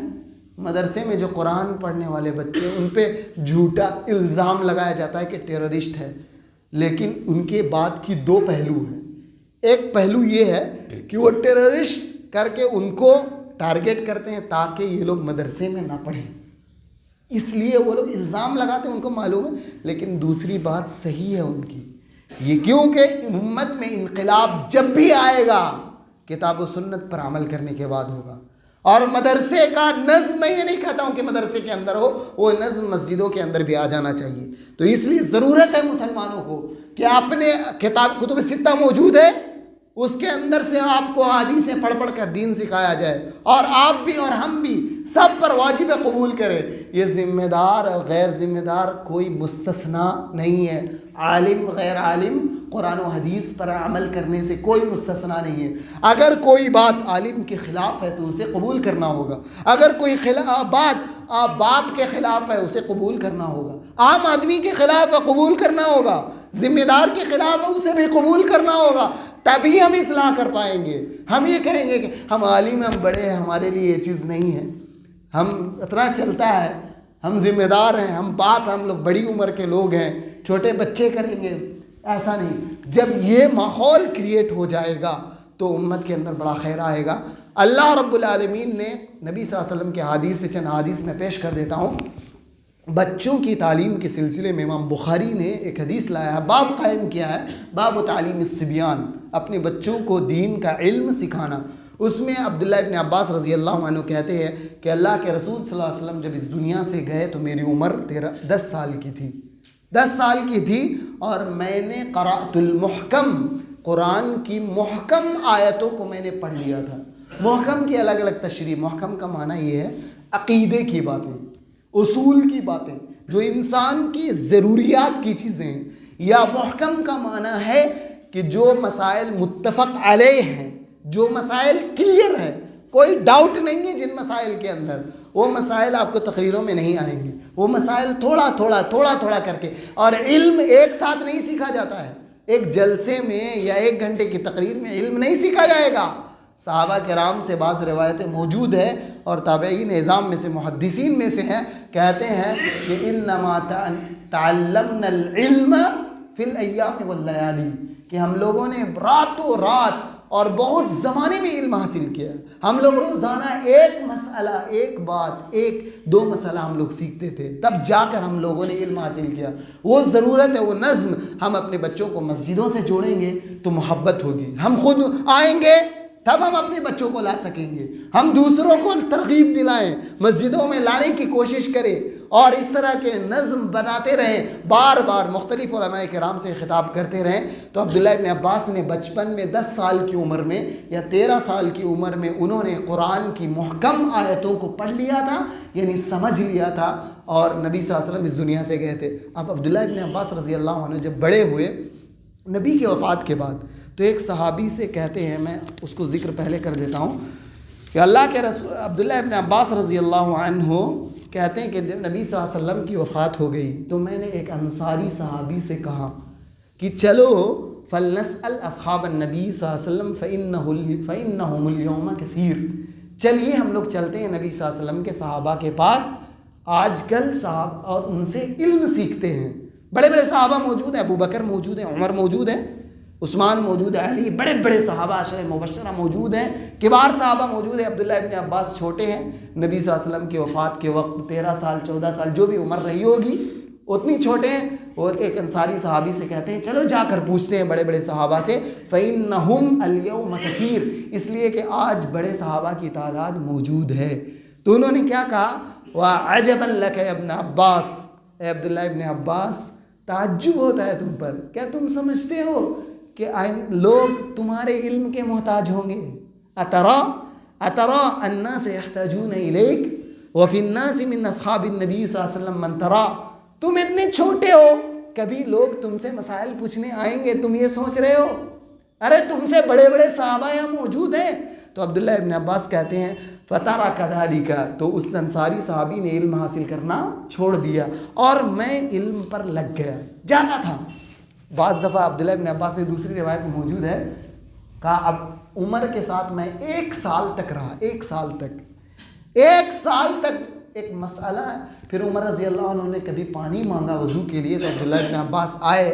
مدرسے میں جو قرآن پڑھنے والے بچے، ان پہ جھوٹا الزام لگایا جاتا ہے کہ ٹیررسٹ ہے، لیکن ان کے بات کی دو پہلو ہیں۔ ایک پہلو یہ ہے کہ وہ ٹیررسٹ کر کے ان کو ٹارگٹ کرتے ہیں تاکہ یہ لوگ مدرسے میں نہ پڑھیں، اس لیے وہ لوگ الزام لگاتے ہیں، ان کو معلوم ہے، لیکن دوسری بات صحیح ہے ان کی، یہ کیونکہ امت میں انقلاب جب بھی آئے گا کتاب و سنت پر عمل کرنے کے بعد ہوگا، اور مدرسے کا نظم، میں یہ نہیں کہتا ہوں کہ مدرسے کے اندر ہو، وہ نظم مسجدوں کے اندر بھی آ جانا چاہیے۔ تو اس لیے ضرورت ہے مسلمانوں کو کہ اپنے کتب ستہ موجود ہے، اس کے اندر سے آپ کو حدیثیں پڑھ پڑھ کر دین سکھایا جائے، اور آپ بھی اور ہم بھی سب پر واجب قبول کریں۔ یہ ذمہ دار غیر ذمہ دار کوئی مستثنا نہیں ہے، عالم غیر عالم قرآن و حدیث پر عمل کرنے سے کوئی مستثنا نہیں ہے۔ اگر کوئی بات عالم کے خلاف ہے تو اسے قبول کرنا ہوگا، اگر کوئی بات باپ کے خلاف ہے اسے قبول کرنا ہوگا، عام آدمی کے خلاف ہے قبول کرنا ہوگا، ذمہ دار کے خلاف ہے اسے بھی قبول کرنا ہوگا، تبھی ہم اصلاح کر پائیں گے۔ ہم یہ کہیں گے کہ ہم عالم، ہم بڑے ہیں، ہمارے لیے یہ چیز نہیں ہے، ہم اتنا چلتا ہے، ہم ذمہ دار ہیں، ہم باپ ہیں، ہم لوگ بڑی عمر کے لوگ ہیں، چھوٹے بچے کریں گے، ایسا نہیں۔ جب یہ ماحول کریٹ ہو جائے گا تو امت کے اندر بڑا خیر آئے گا۔ اللہ رب العالمین نے نبی صلی اللہ علیہ وسلم کے حدیث سے چند حدیث میں پیش کر دیتا ہوں۔ بچوں کی تعلیم کے سلسلے میں امام بخاری نے ایک حدیث لایا ہے، باب قائم کیا ہے، باب تعلیم الصبیان، اپنے بچوں کو دین کا علم سکھانا۔ اس میں عبداللہ ابن عباس رضی اللہ عنہ کہتے ہیں کہ اللہ کے رسول صلی اللہ علیہ وسلم جب اس دنیا سے گئے تو میری عمر 10 سال کی تھی، 10 سال کی تھی، اور میں نے قرأت المحکم، قرآن کی محکم آیتوں کو میں نے پڑھ لیا تھا۔ محکم کی الگ الگ تشریح، محکم کا معنی یہ ہے عقیدے کی باتیں، اصول کی باتیں، جو انسان کی ضروریات کی چیزیں ہیں، یا محکم کا معنی ہے کہ جو مسائل متفق علیہ ہیں، جو مسائل کلیئر ہیں، کوئی ڈاؤٹ نہیں ہے جن مسائل کے اندر، وہ مسائل آپ کو تقریروں میں نہیں آئیں گے، وہ مسائل تھوڑا تھوڑا کر کے، اور علم ایک ساتھ نہیں سیکھا جاتا ہے، ایک جلسے میں یا 1 گھنٹے کی تقریر میں علم نہیں سیکھا جائے گا۔ صحابہ کرام سے بعض روایتیں موجود ہیں، اور تابعین اعظام میں سے، محدثین میں سے ہیں، کہتے ہیں کہ انما تعلمنا العلم فی الایام واللیالی، کہ ہم لوگوں نے راتوں رات اور بہت زمانے میں علم حاصل کیا، ہم لوگ روزانہ ایک مسئلہ، ایک بات، 1-2 مسئلہ ہم لوگ سیکھتے تھے، تب جا کر ہم لوگوں نے علم حاصل کیا۔ وہ ضرورت ہے، وہ نظم، ہم اپنے بچوں کو مسجدوں سے جوڑیں گے تو محبت ہوگی، ہم خود آئیں گے تب ہم اپنے بچوں کو لا سکیں گے، ہم دوسروں کو ترغیب دلائیں، مسجدوں میں لانے کی کوشش کریں، اور اس طرح کے نظم بناتے رہیں، بار بار مختلف علماء کرام سے خطاب کرتے رہیں۔ تو عبداللہ ابن عباس نے بچپن میں 10 سال کی عمر میں یا 13 سال کی عمر میں انہوں نے قرآن کی محکم آیتوں کو پڑھ لیا تھا، یعنی سمجھ لیا تھا، اور نبی صلی اللہ علیہ وسلم اس دنیا سے گئے تھے۔ اب عبداللہ ابن عباس رضی اللہ عنہ جب بڑے ہوئے نبی کے وفات کے بعد، تو ایک صحابی سے کہتے ہیں، میں اس کو ذکر پہلے کر دیتا ہوں، کہ اللہ کے رسول عبداللہ ابن عباس رضی اللہ عنہ کہتے ہیں کہ جب نبی صلی اللہ علیہ وسلم کی وفات ہو گئی تو میں نے ایک انصاری صحابی سے کہا کہ چلو فلنسأل اصحاب النبی صلی اللہ علیہ وسلم فإنہم اليوم کثیر، چلیے ہم لوگ چلتے ہیں نبی صلی اللہ علیہ وسلم کے صحابہ کے پاس، آج کل صاحب اور ان سے علم سیکھتے ہیں۔ بڑے بڑے صحابہ موجود ہیں، ابو بکر موجود ہیں، عمر موجود ہیں، عثمان موجود ہے، علی، بڑے بڑے صحابہ عشرہ مبشرہ موجود ہیں، کبار صحابہ موجود ہیں۔ عبداللہ ابن عباس چھوٹے ہیں، نبی صلی اللہ علیہ وسلم کی وفات کے وقت 13 سال 14 سال جو بھی عمر رہی ہوگی اتنی چھوٹے ہیں، اور ایک انصاری صحابی سے کہتے ہیں چلو جا کر پوچھتے ہیں بڑے بڑے صحابہ سے، فَإِنَّهُمْ الْيَوْمَ كَثِيرٌ، اس لیے کہ آج بڑے صحابہ کی تعداد موجود ہے۔ تو انہوں نے کیا کہا، وَعَجَبًا لَكَ يَا ابْنَ عَبَّاسِ، اے عبداللہ ابن عباس تعجب ہوتا ہے تم پر، کیا تم سمجھتے ہو کہ لوگ تمہارے علم کے محتاج ہوں گے؟ اترى الناس يحتاجون اليك وفي الناس من اصحاب النبي صلی اللہ علیہ وسلم من ترى، تم اتنے چھوٹے ہو، کبھی لوگ تم سے مسائل پوچھنے آئیں گے، تم یہ سوچ رہے ہو؟ ارے تم سے بڑے بڑے صحابہ یہاں موجود ہیں۔ تو عبداللہ ابن عباس کہتے ہیں فَتَرَكَ ذَلِكَ، تو اس انصاری صحابی نے علم حاصل کرنا چھوڑ دیا اور میں علم پر لگ گیا، جاتا تھا۔ بعض دفعہ عبداللہ ابن عباس سے دوسری روایت میں موجود ہے، کہا اب عمر کے ساتھ میں 1 سال تک رہا، 1 سال تک ایک مسئلہ ہے۔ پھر عمر رضی اللہ عنہ نے کبھی پانی مانگا وضو کے لیے، تو عبداللہ ابن عباس آئے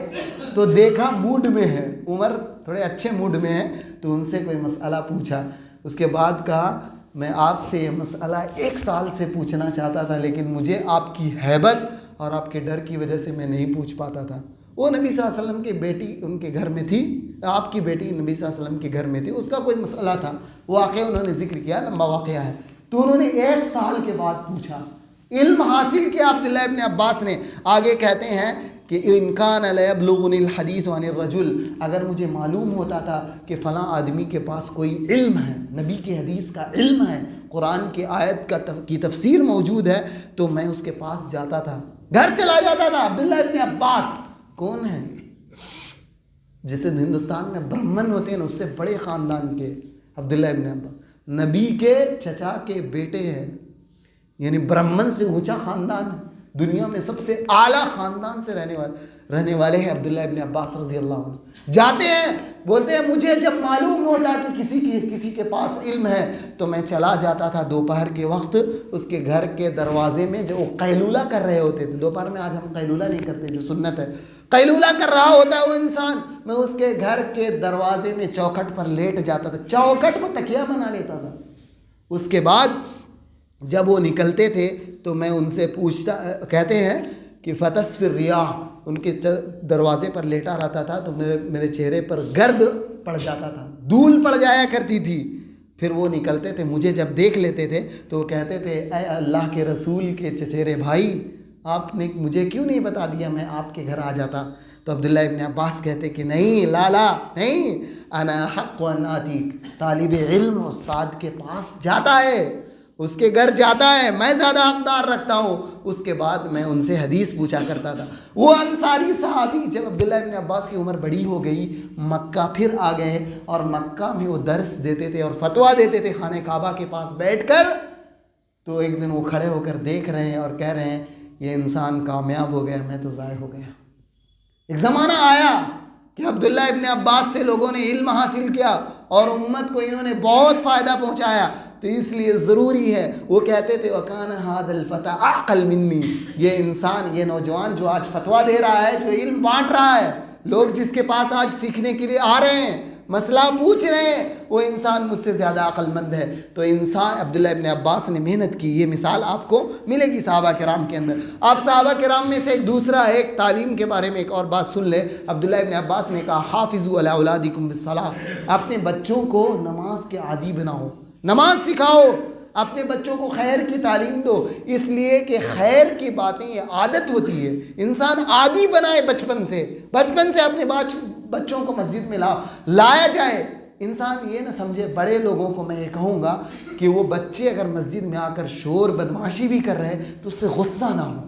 تو دیکھا موڈ میں ہے، عمر تھوڑے اچھے موڈ میں ہیں، تو ان سے کوئی مسئلہ پوچھا۔ اس کے بعد کہا میں آپ سے یہ مسئلہ 1 سال سے پوچھنا چاہتا تھا، لیکن مجھے آپ کی ہیبت اور آپ کے ڈر کی وجہ سے میں نہیں پوچھ پاتا تھا۔ وہ نبی صلی اللہ علیہ وسلم کی بیٹی ان کے گھر میں تھی، آپ کی بیٹی نبی صلی اللہ علیہ وسلم کے گھر میں تھی، اس کا کوئی مسئلہ تھا، واقعہ انہوں نے ذکر کیا، لمبا واقعہ ہے۔ تو انہوں نے 1 سال کے بعد پوچھا، علم حاصل کیا عبداللہ ابن عباس نے۔ آگے کہتے ہیں کہ ان کان لیبلغنی الحدیث عن الرجل، اگر مجھے معلوم ہوتا تھا کہ فلاں آدمی کے پاس کوئی علم ہے، نبی کی حدیث کا علم ہے، قرآن کی آیت کی تفسیر موجود ہے، تو میں اس کے پاس جاتا تھا، گھر چلا جاتا تھا۔ عبداللہ ابن عباس کون ہیں؟ جیسے ہندوستان میں برہمن ہوتے ہیں نا، اس سے بڑے خاندان کے عبداللہ ابن عباس نبی کے چچا کے بیٹے ہیں، یعنی برہمن سے اونچا خاندان ہے، دنیا میں سب سے اعلیٰ خاندان سے رہنے والے ہیں عبداللہ ابن عباس رضی اللہ عنہ۔ جاتے ہیں، بولتے ہیں مجھے جب معلوم ہوتا کہ کسی کے پاس علم ہے تو میں چلا جاتا تھا دوپہر کے وقت اس کے گھر کے دروازے میں، جو وہ قیلولہ کر رہے ہوتے تھے، دوپہر میں آج ہم قیلولہ نہیں کرتے جو سنت ہے، قیلولہ کر رہا ہوتا ہے وہ انسان، میں اس کے گھر کے دروازے میں چوکھٹ پر لیٹ جاتا تھا، چوکھٹ کو تکیہ بنا لیتا تھا۔ اس کے بعد جب وہ نکلتے تھے تو میں ان سے پوچھتا، کہتے ہیں کہ فتصف الریاح، ان کے دروازے پر لیٹا رہتا تھا تو میرے چہرے پر گرد پڑ جاتا تھا، دھول پڑ جایا کرتی تھی۔ پھر وہ نکلتے تھے، مجھے جب دیکھ لیتے تھے تو وہ کہتے تھے اے اللہ کے رسول کے چچیرے بھائی، آپ نے مجھے کیوں نہیں بتا دیا، میں آپ کے گھر آ جاتا۔ تو عبداللہ ابن عباس کہتے کہ نہیں، لالا نہیں، انا حق ان آتیک، طالب علم استاد کے پاس جاتا ہے، اس کے گھر جاتا ہے، میں زیادہ حقدار رکھتا ہوں۔ اس کے بعد میں ان سے حدیث پوچھا کرتا تھا۔ وہ انصاری صحابی جب عبداللہ ابن عباس کی عمر بڑی ہو گئی، مکہ پھر آ گئے، اور مکہ میں وہ درس دیتے تھے اور فتویٰ دیتے تھے خانہ کعبہ کے پاس بیٹھ کر۔ تو ایک دن وہ کھڑے ہو کر دیکھ رہے ہیں اور کہہ رہے ہیں یہ انسان کامیاب ہو گیا، میں تو ضائع ہو گیا۔ ایک زمانہ آیا کہ عبداللہ ابن عباس سے لوگوں نے علم حاصل کیا اور امت کو انہوں نے بہت فائدہ پہنچایا، تو اس لیے ضروری ہے، وہ کہتے تھے وَكَانَ هَذَا الْفَتَى أَعْقَلْ مِنِّي، یہ انسان، یہ نوجوان جو آج فتویٰ دے رہا ہے، جو علم بانٹ رہا ہے، لوگ جس کے پاس آج سیکھنے کے لیے آ رہے ہیں، مسئلہ پوچھ رہے ہیں، وہ انسان مجھ سے زیادہ عقل مند ہے۔ تو انسان عبداللہ ابن عباس نے محنت کی، یہ مثال آپ کو ملے گی صحابہ کرام کے اندر۔ آپ صحابہ کرام میں سے ایک تعلیم کے بارے میں ایک اور بات سن لے۔ عبداللہ ابن عباس نے کہا حافظوا علی اولادکم بالصلاۃ، اپنے بچوں کو نماز کے عادی بناؤ، نماز سکھاؤ، اپنے بچوں کو خیر کی تعلیم دو، اس لیے کہ خیر کی باتیں یہ عادت ہوتی ہے، انسان عادی بنائے بچپن سے اپنے بچوں کو مسجد میں لایا جائے۔ انسان یہ نہ سمجھے، بڑے لوگوں کو میں یہ کہوں گا کہ وہ بچے اگر مسجد میں آ کر شور بدماشی بھی کر رہے ہیں تو اس سے غصہ نہ ہو،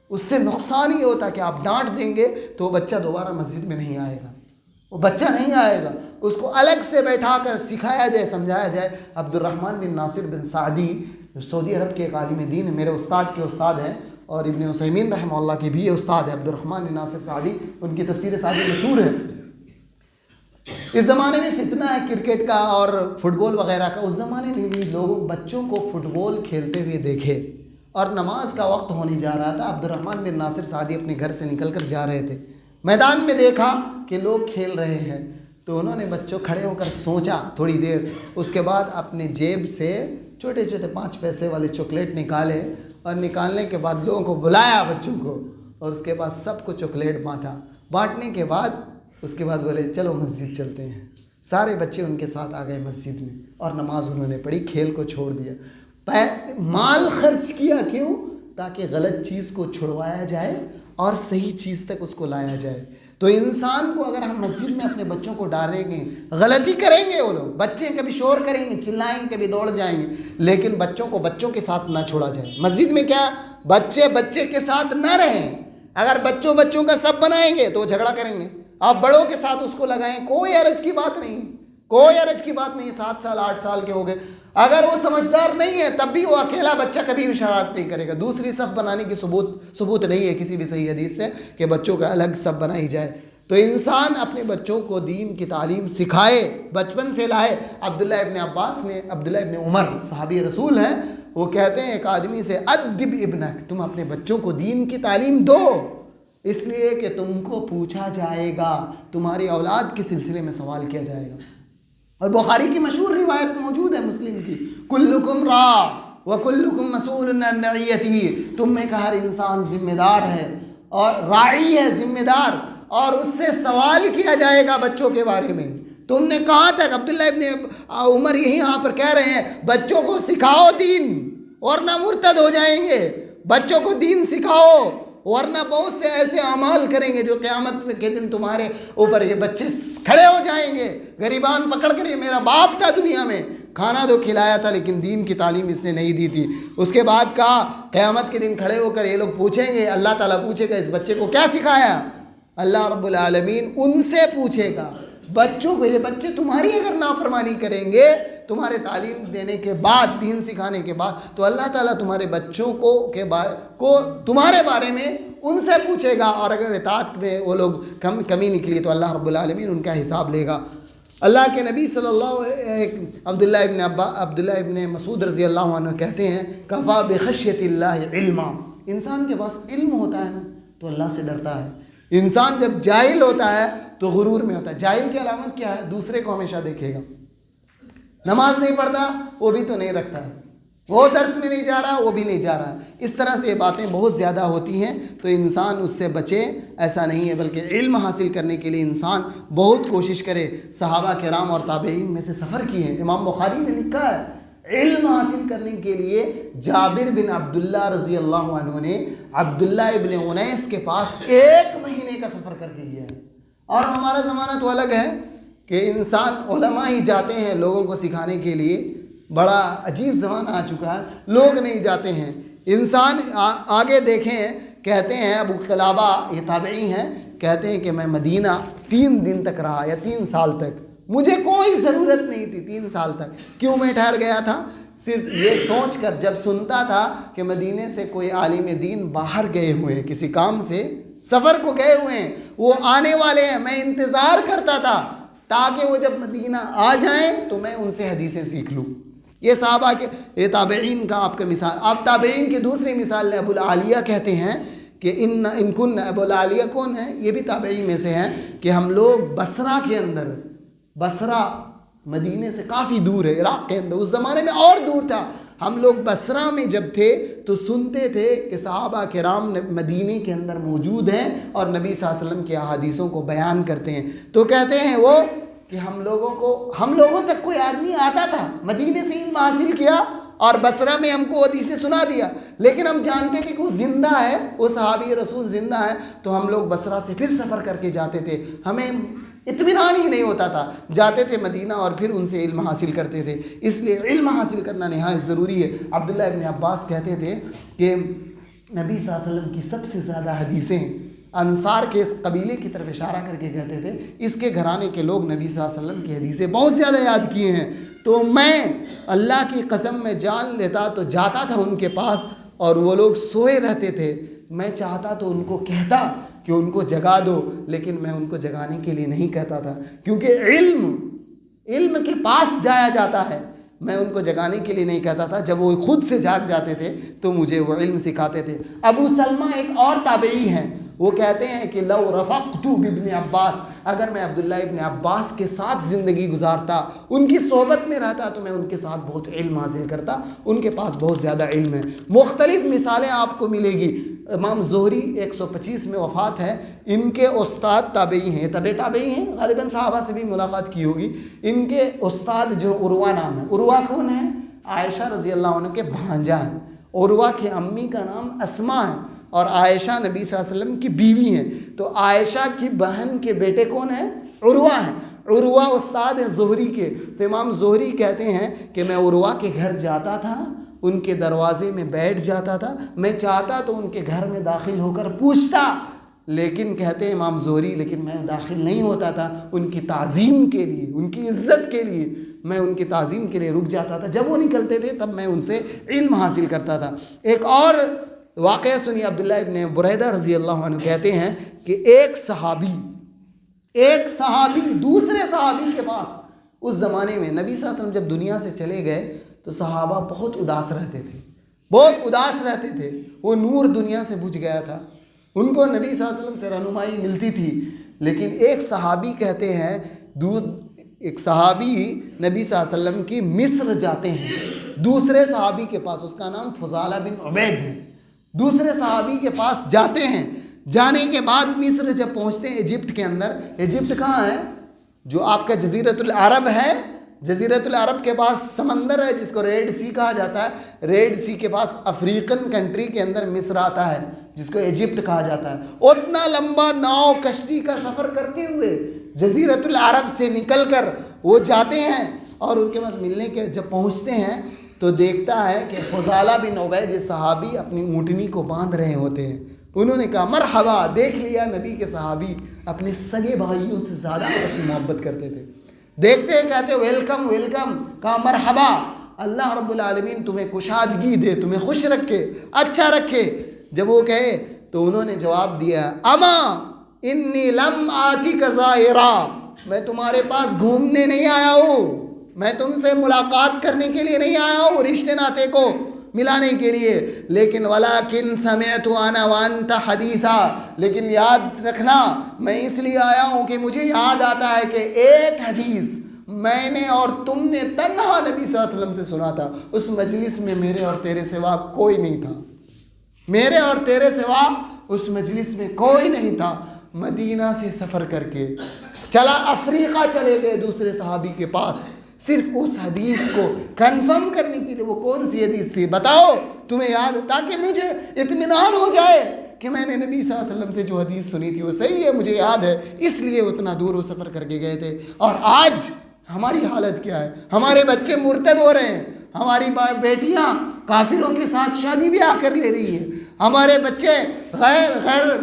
اس سے نقصان یہ ہوتا کہ آپ ڈانٹ دیں گے تو وہ بچہ دوبارہ مسجد میں نہیں آئے گا، وہ بچہ نہیں آئے گا، اس کو الگ سے بیٹھا کر سکھایا جائے، سمجھایا جائے۔ عبد الرحمن بن ناصر بن سعدی سعودی عرب کے ایک عالم دین ہیں، میرے استاد کے استاد ہیں، اور ابن عثیمین رحمہ اللہ کے بھی یہ استاد ہے، عبد الرحمن بن ناصر سعدی، ان کی تفسیر سعدی مشہور ہے۔ اس زمانے میں فتنہ ہے کرکٹ کا اور فٹ بال وغیرہ کا، اس زمانے میں بھی لوگوں بچوں کو فٹ بال کھیلتے ہوئے دیکھے، اور نماز کا وقت ہونے جا رہا تھا، عبد الرحمن بن ناصر سعدی اپنے گھر سے نکل کر جا رہے تھے، میدان میں دیکھا کہ لوگ کھیل رہے ہیں، تو انہوں نے بچوں کھڑے ہو کر سوچا تھوڑی دیر، اس کے بعد اپنے جیب سے چھوٹے چھوٹے 5 پیسے والے چاکلیٹ نکالے، اور نکالنے کے بعد لوگوں کو بلایا بچوں کو، اور اس کے بعد سب کو چاکلیٹ بانٹنے کے بعد اس کے بعد بولے چلو مسجد چلتے ہیں۔ سارے بچے ان کے ساتھ آ گئے مسجد میں، اور نماز انہوں نے پڑھی، کھیل کو چھوڑ دیا۔ مال خرچ کیا کیوں؟ تاکہ غلط چیز کو چھڑوایا جائے اور صحیح چیز تک اس کو لایا جائے۔ تو انسان کو اگر ہم مسجد میں اپنے بچوں کو ڈالیں گے، غلطی کریں گے وہ لوگ، بچے کبھی شور کریں گے، چلائیں گے، کبھی دوڑ جائیں گے، لیکن بچوں کو بچوں کے ساتھ نہ چھوڑا جائے۔ مسجد میں کیا بچے بچے کے ساتھ نہ رہیں، اگر بچوں کا سب بنائیں گے تو وہ جھگڑا کریں گے، آپ بڑوں کے ساتھ اس کو لگائیں، کوئی حرج کی بات نہیں، کوئی حرج کی بات نہیں۔ 7 سال 8 سال کے ہو گئے، اگر وہ سمجھدار نہیں ہے تب بھی وہ اکیلا بچہ کبھی بھی شرارت نہیں کرے گا۔ دوسری صف بنانے کی ثبوت نہیں ہے کسی بھی صحیح حدیث سے کہ بچوں کا الگ صف بنائی جائے۔ تو انسان اپنے بچوں کو دین کی تعلیم سکھائے، بچپن سے لائے۔ عبداللہ ابن عمر صحابی رسول ہیں، وہ کہتے ہیں ایک آدمی سے ادب ابنک، تم اپنے بچوں کو دین کی تعلیم دو، اس لیے کہ تم کو پوچھا جائے گا، تمہاری اولاد کے سلسلے میں سوال کیا جائے گا۔ اور بخاری کی مشہور روایت موجود ہے، مسلم کی، کلکم راع وکلکم مسئول عن رعیتہ، تم میں کا ہر انسان ذمہ دار ہے اور راعی ہے، ذمہ دار، اور اس سے سوال کیا جائے گا بچوں کے بارے میں۔ تم نے کہاں تک، عبداللہ ابن عمر یہاں پر کہہ رہے ہیں بچوں کو سکھاؤ دین، ورنہ مرتد ہو جائیں گے، بچوں کو دین سکھاؤ، ورنہ بہت سے ایسے اعمال کریں گے جو قیامت کے دن تمہارے اوپر یہ بچے کھڑے ہو جائیں گے، غریبان پکڑ کر، یہ میرا باپ تھا دنیا میں، کھانا تو کھلایا تھا لیکن دین کی تعلیم اس نے نہیں دی تھی۔ اس کے بعد کہا قیامت کے دن کھڑے ہو کر یہ لوگ پوچھیں گے، اللہ تعالیٰ پوچھے گا اس بچے کو کیا سکھایا؟ اللہ رب العالمین ان سے پوچھے گا، بچوں کو، یہ بچے تمہاری اگر نافرمانی کریں گے تمہارے تعلیم دینے کے بعد، دین سکھانے کے بعد، تو اللہ تعالیٰ تمہارے بچوں کو تمہارے بارے میں ان سے پوچھے گا، اور اگر اطاعت میں وہ لوگ کمی نکلی تو اللہ رب العالمین ان کا حساب لے گا۔ اللہ کے نبی صلی اللہ عبداللہ ابن مسعود رضی اللہ عنہ کہتے ہیں کفا بخشیت اللہ علما، انسان کے پاس علم ہوتا ہے نا تو اللہ سے ڈرتا ہے۔ انسان جب جاہل ہوتا ہے تو غرور میں ہوتا ہے۔ جاہل کی علامت کیا ہے؟ دوسرے کو ہمیشہ دیکھے گا، نماز نہیں پڑھتا وہ بھی تو نہیں رکھتا ہے، وہ درس میں نہیں جا رہا وہ بھی نہیں جا رہا ہے، اس طرح سے یہ باتیں بہت زیادہ ہوتی ہیں، تو انسان اس سے بچے، ایسا نہیں ہے، بلکہ علم حاصل کرنے کے لیے انسان بہت کوشش کرے۔ صحابہ کرام اور تابعین میں سے سفر کیے ہیں، امام بخاری نے لکھا ہے علم حاصل کرنے کے لیے جابر بن عبداللہ رضی اللہ عنہ نے عبداللہ ابن انیس کے پاس 1 مہینے کا سفر کر کے گیا ہے۔ اور ہمارا زمانہ تو الگ ہے کہ انسان، علماء ہی جاتے ہیں لوگوں کو سکھانے کے لیے، بڑا عجیب زمانہ آ چکا ہے، لوگ نہیں جاتے ہیں۔ انسان آگے دیکھیں، کہتے ہیں ابو قلابہ، یہ تابعی ہیں، کہتے ہیں کہ میں مدینہ 3 دن تک رہا، یا 3 سال تک، مجھے کوئی ضرورت نہیں تھی 3 سال تک۔ کیوں میں ٹھہر گیا تھا؟ صرف یہ سوچ کر، جب سنتا تھا کہ مدینے سے کوئی عالم دین باہر گئے ہوئے ہیں، کسی کام سے سفر کو گئے ہوئے ہیں، وہ آنے والے ہیں، میں انتظار کرتا تھا تاکہ وہ جب مدینہ آ جائیں تو میں ان سے حدیثیں سیکھ لوں۔ یہ صحابہ کے، یہ تابعین کا آپ کا مثال۔ آپ تابعین کی دوسری مثال ابو العالیہ کہتے ہیں کہ ان کن، ابو العالیہ کون ہیں؟ یہ بھی تابعین میں سے ہیں، کہ ہم لوگ بصرہ کے اندر، بصرہ مدینے سے کافی دور ہے، عراق کے اندر، اس زمانے میں اور دور تھا، ہم لوگ بصرہ میں جب تھے تو سنتے تھے کہ صحابہ کرام مدینے کے اندر موجود ہیں اور نبی صلی اللہ علیہ وسلم کی احادیثوں کو بیان کرتے ہیں۔ تو کہتے ہیں وہ کہ ہم لوگوں تک کوئی آدمی آتا تھا، مدینے سے علم حاصل کیا اور بصرہ میں ہم کو حدیثیں سنا دیا، لیکن ہم جانتے کہ وہ زندہ ہے، وہ صحابی رسول زندہ ہے، تو ہم لوگ بصرہ سے پھر سفر کر کے جاتے تھے، ہمیں اطمینان ہی نہیں ہوتا تھا، جاتے تھے مدینہ اور پھر ان سے علم حاصل کرتے تھے۔ اس لیے علم حاصل کرنا نہایت ضروری ہے۔ عبداللہ ابن عباس کہتے تھے کہ نبی صلی اللہ علیہ وسلم کی سب سے زیادہ حدیثیں انصار کے اس قبیلے کی طرف اشارہ کر کے کہتے تھے اس کے گھرانے کے لوگ نبی صلی اللہ علیہ وسلم کی حدیثیں بہت زیادہ یاد کیے ہیں، تو میں اللہ کی قسم میں جان لیتا تو جاتا تھا ان کے پاس، اور وہ لوگ سوئے رہتے تھے، میں چاہتا تو ان کو کہتا کہ ان کو جگا دو، لیکن میں ان کو جگانے کے لیے نہیں کہتا تھا، کیونکہ علم کے پاس جایا جاتا ہے، میں ان کو جگانے کے لیے نہیں کہتا تھا، جب وہ خود سے جاگ جاتے تھے تو مجھے وہ علم سکھاتے تھے۔ ابو سلمہ ایک اور تابعی ہیں، وہ کہتے ہیں کہ لو رفقت بابن عباس، اگر میں عبداللہ ابن عباس کے ساتھ زندگی گزارتا، ان کی صحبت میں رہتا، تو میں ان کے ساتھ بہت علم حاصل کرتا، ان کے پاس بہت زیادہ علم ہے۔ مختلف مثالیں آپ کو ملے گی۔ امام زہری 125 میں وفات ہے، ان کے استاد تابعی ہیں، تابعی ہیں، غالباً صحابہ سے بھی ملاقات کی ہوگی۔ ان کے استاد جو عروہ نام ہے، عروہ کون ہے؟ عائشہ رضی اللہ عنہ کے بھانجا ہیں۔ عروہ کی امی کا نام اسما ہے، اور عائشہ نبی صلی اللہ علیہ وسلم کی بیوی ہیں، تو عائشہ کی بہن کے بیٹے کون ہیں؟ عروہ ہیں۔ عروہ استاد ہیں زہری کے، تو امام زہری کہتے ہیں کہ میں عروہ کے گھر جاتا تھا، ان کے دروازے میں بیٹھ جاتا تھا، میں چاہتا تو ان کے گھر میں داخل ہو کر پوچھتا، لیکن کہتے ہیں امام زہری لیکن میں داخل نہیں ہوتا تھا، ان کی تعظیم کے لیے، ان کی عزت کے لیے میں ان کی تعظیم کے لیے رک جاتا تھا، جب وہ نکلتے تھے تب میں ان سے علم حاصل کرتا تھا۔ ایک اور واقعہ سنیے، عبداللہ ابن بریدہ رضی اللہ عنہ کہتے ہیں کہ ایک صحابی دوسرے صحابی کے پاس، اس زمانے میں نبی صلی اللہ علیہ وسلم جب دنیا سے چلے گئے تو صحابہ بہت اداس رہتے تھے، وہ نور دنیا سے بجھ گیا تھا، ان کو نبی صلی اللہ علیہ وسلم سے رہنمائی ملتی تھی، لیکن ایک صحابی کہتے ہیں ایک صحابی نبی صلی اللہ علیہ وسلم کی مصر جاتے ہیں دوسرے صحابی کے پاس، اس کا نام فضالہ بن عبید ہے، دوسرے صحابی کے پاس جاتے ہیں، جانے کے بعد مصر جب پہنچتے ہیں ایجپٹ کے اندر، ایجپٹ کہاں ہے؟ جو آپ کا جزیرۃ العرب ہے، جزیرۃ العرب کے پاس سمندر ہے جس کو ریڈ سی کہا جاتا ہے، ریڈ سی کے پاس افریقن کنٹری کے اندر مصر آتا ہے جس کو ایجپٹ کہا جاتا ہے۔ اتنا لمبا ناؤ کشتی کا سفر کرتے ہوئے جزیرۃ العرب سے نکل کر وہ جاتے ہیں، اور ان کے بعد ملنے کے جب پہنچتے ہیں تو دیکھتا ہے کہ فضالہ بن عبید یہ صحابی اپنی اونٹنی کو باندھ رہے ہوتے ہیں۔ انہوں نے کہا مرحبا، دیکھ لیا نبی کے صحابی اپنے سگے بھائیوں سے زیادہ آپ سے محبت کرتے تھے، دیکھتے ہیں کہتے ویلکم ویلکم، کہا مرحبا، اللہ رب العالمین تمہیں کشادگی دے، تمہیں خوش رکھے، اچھا رکھے۔ جب وہ کہے تو انہوں نے جواب دیا اما انی لم آتیک زائرا، میں تمہارے پاس گھومنے نہیں آیا ہوں، میں تم سے ملاقات کرنے کے لیے نہیں آیا ہوں، رشتے ناتے کو ملانے کے لیے، لیکن ولیکن سمعت انا وانت حدیثا، لیکن یاد رکھنا میں اس لیے آیا ہوں کہ مجھے یاد آتا ہے کہ ایک حدیث میں نے اور تم نے تنہا نبی صلی اللہ علیہ وسلم سے سنا تھا، اس مجلس میں میرے اور تیرے سوا کوئی نہیں تھا، میرے اور تیرے سوا اس مجلس میں کوئی نہیں تھا۔ مدینہ سے سفر کر کے چلا افریقہ چلے گئے دوسرے صحابی کے پاس، صرف اس حدیث کو کنفرم کرنے کے لیے۔ وہ کون سی حدیث تھی بتاؤ تمہیں یاد، تاکہ مجھے اطمینان ہو جائے کہ میں نے نبی صلی اللہ علیہ وسلم سے جو حدیث سنی تھی وہ صحیح ہے، مجھے یاد ہے، اس لیے اتنا دور وہ سفر کر کے گئے تھے۔ اور آج ہماری حالت کیا ہے؟ ہمارے بچے مرتد ہو رہے ہیں، ہماری بیٹیاں کافروں کے ساتھ شادی بیاہ کر لے رہی ہیں، ہمارے بچے غیر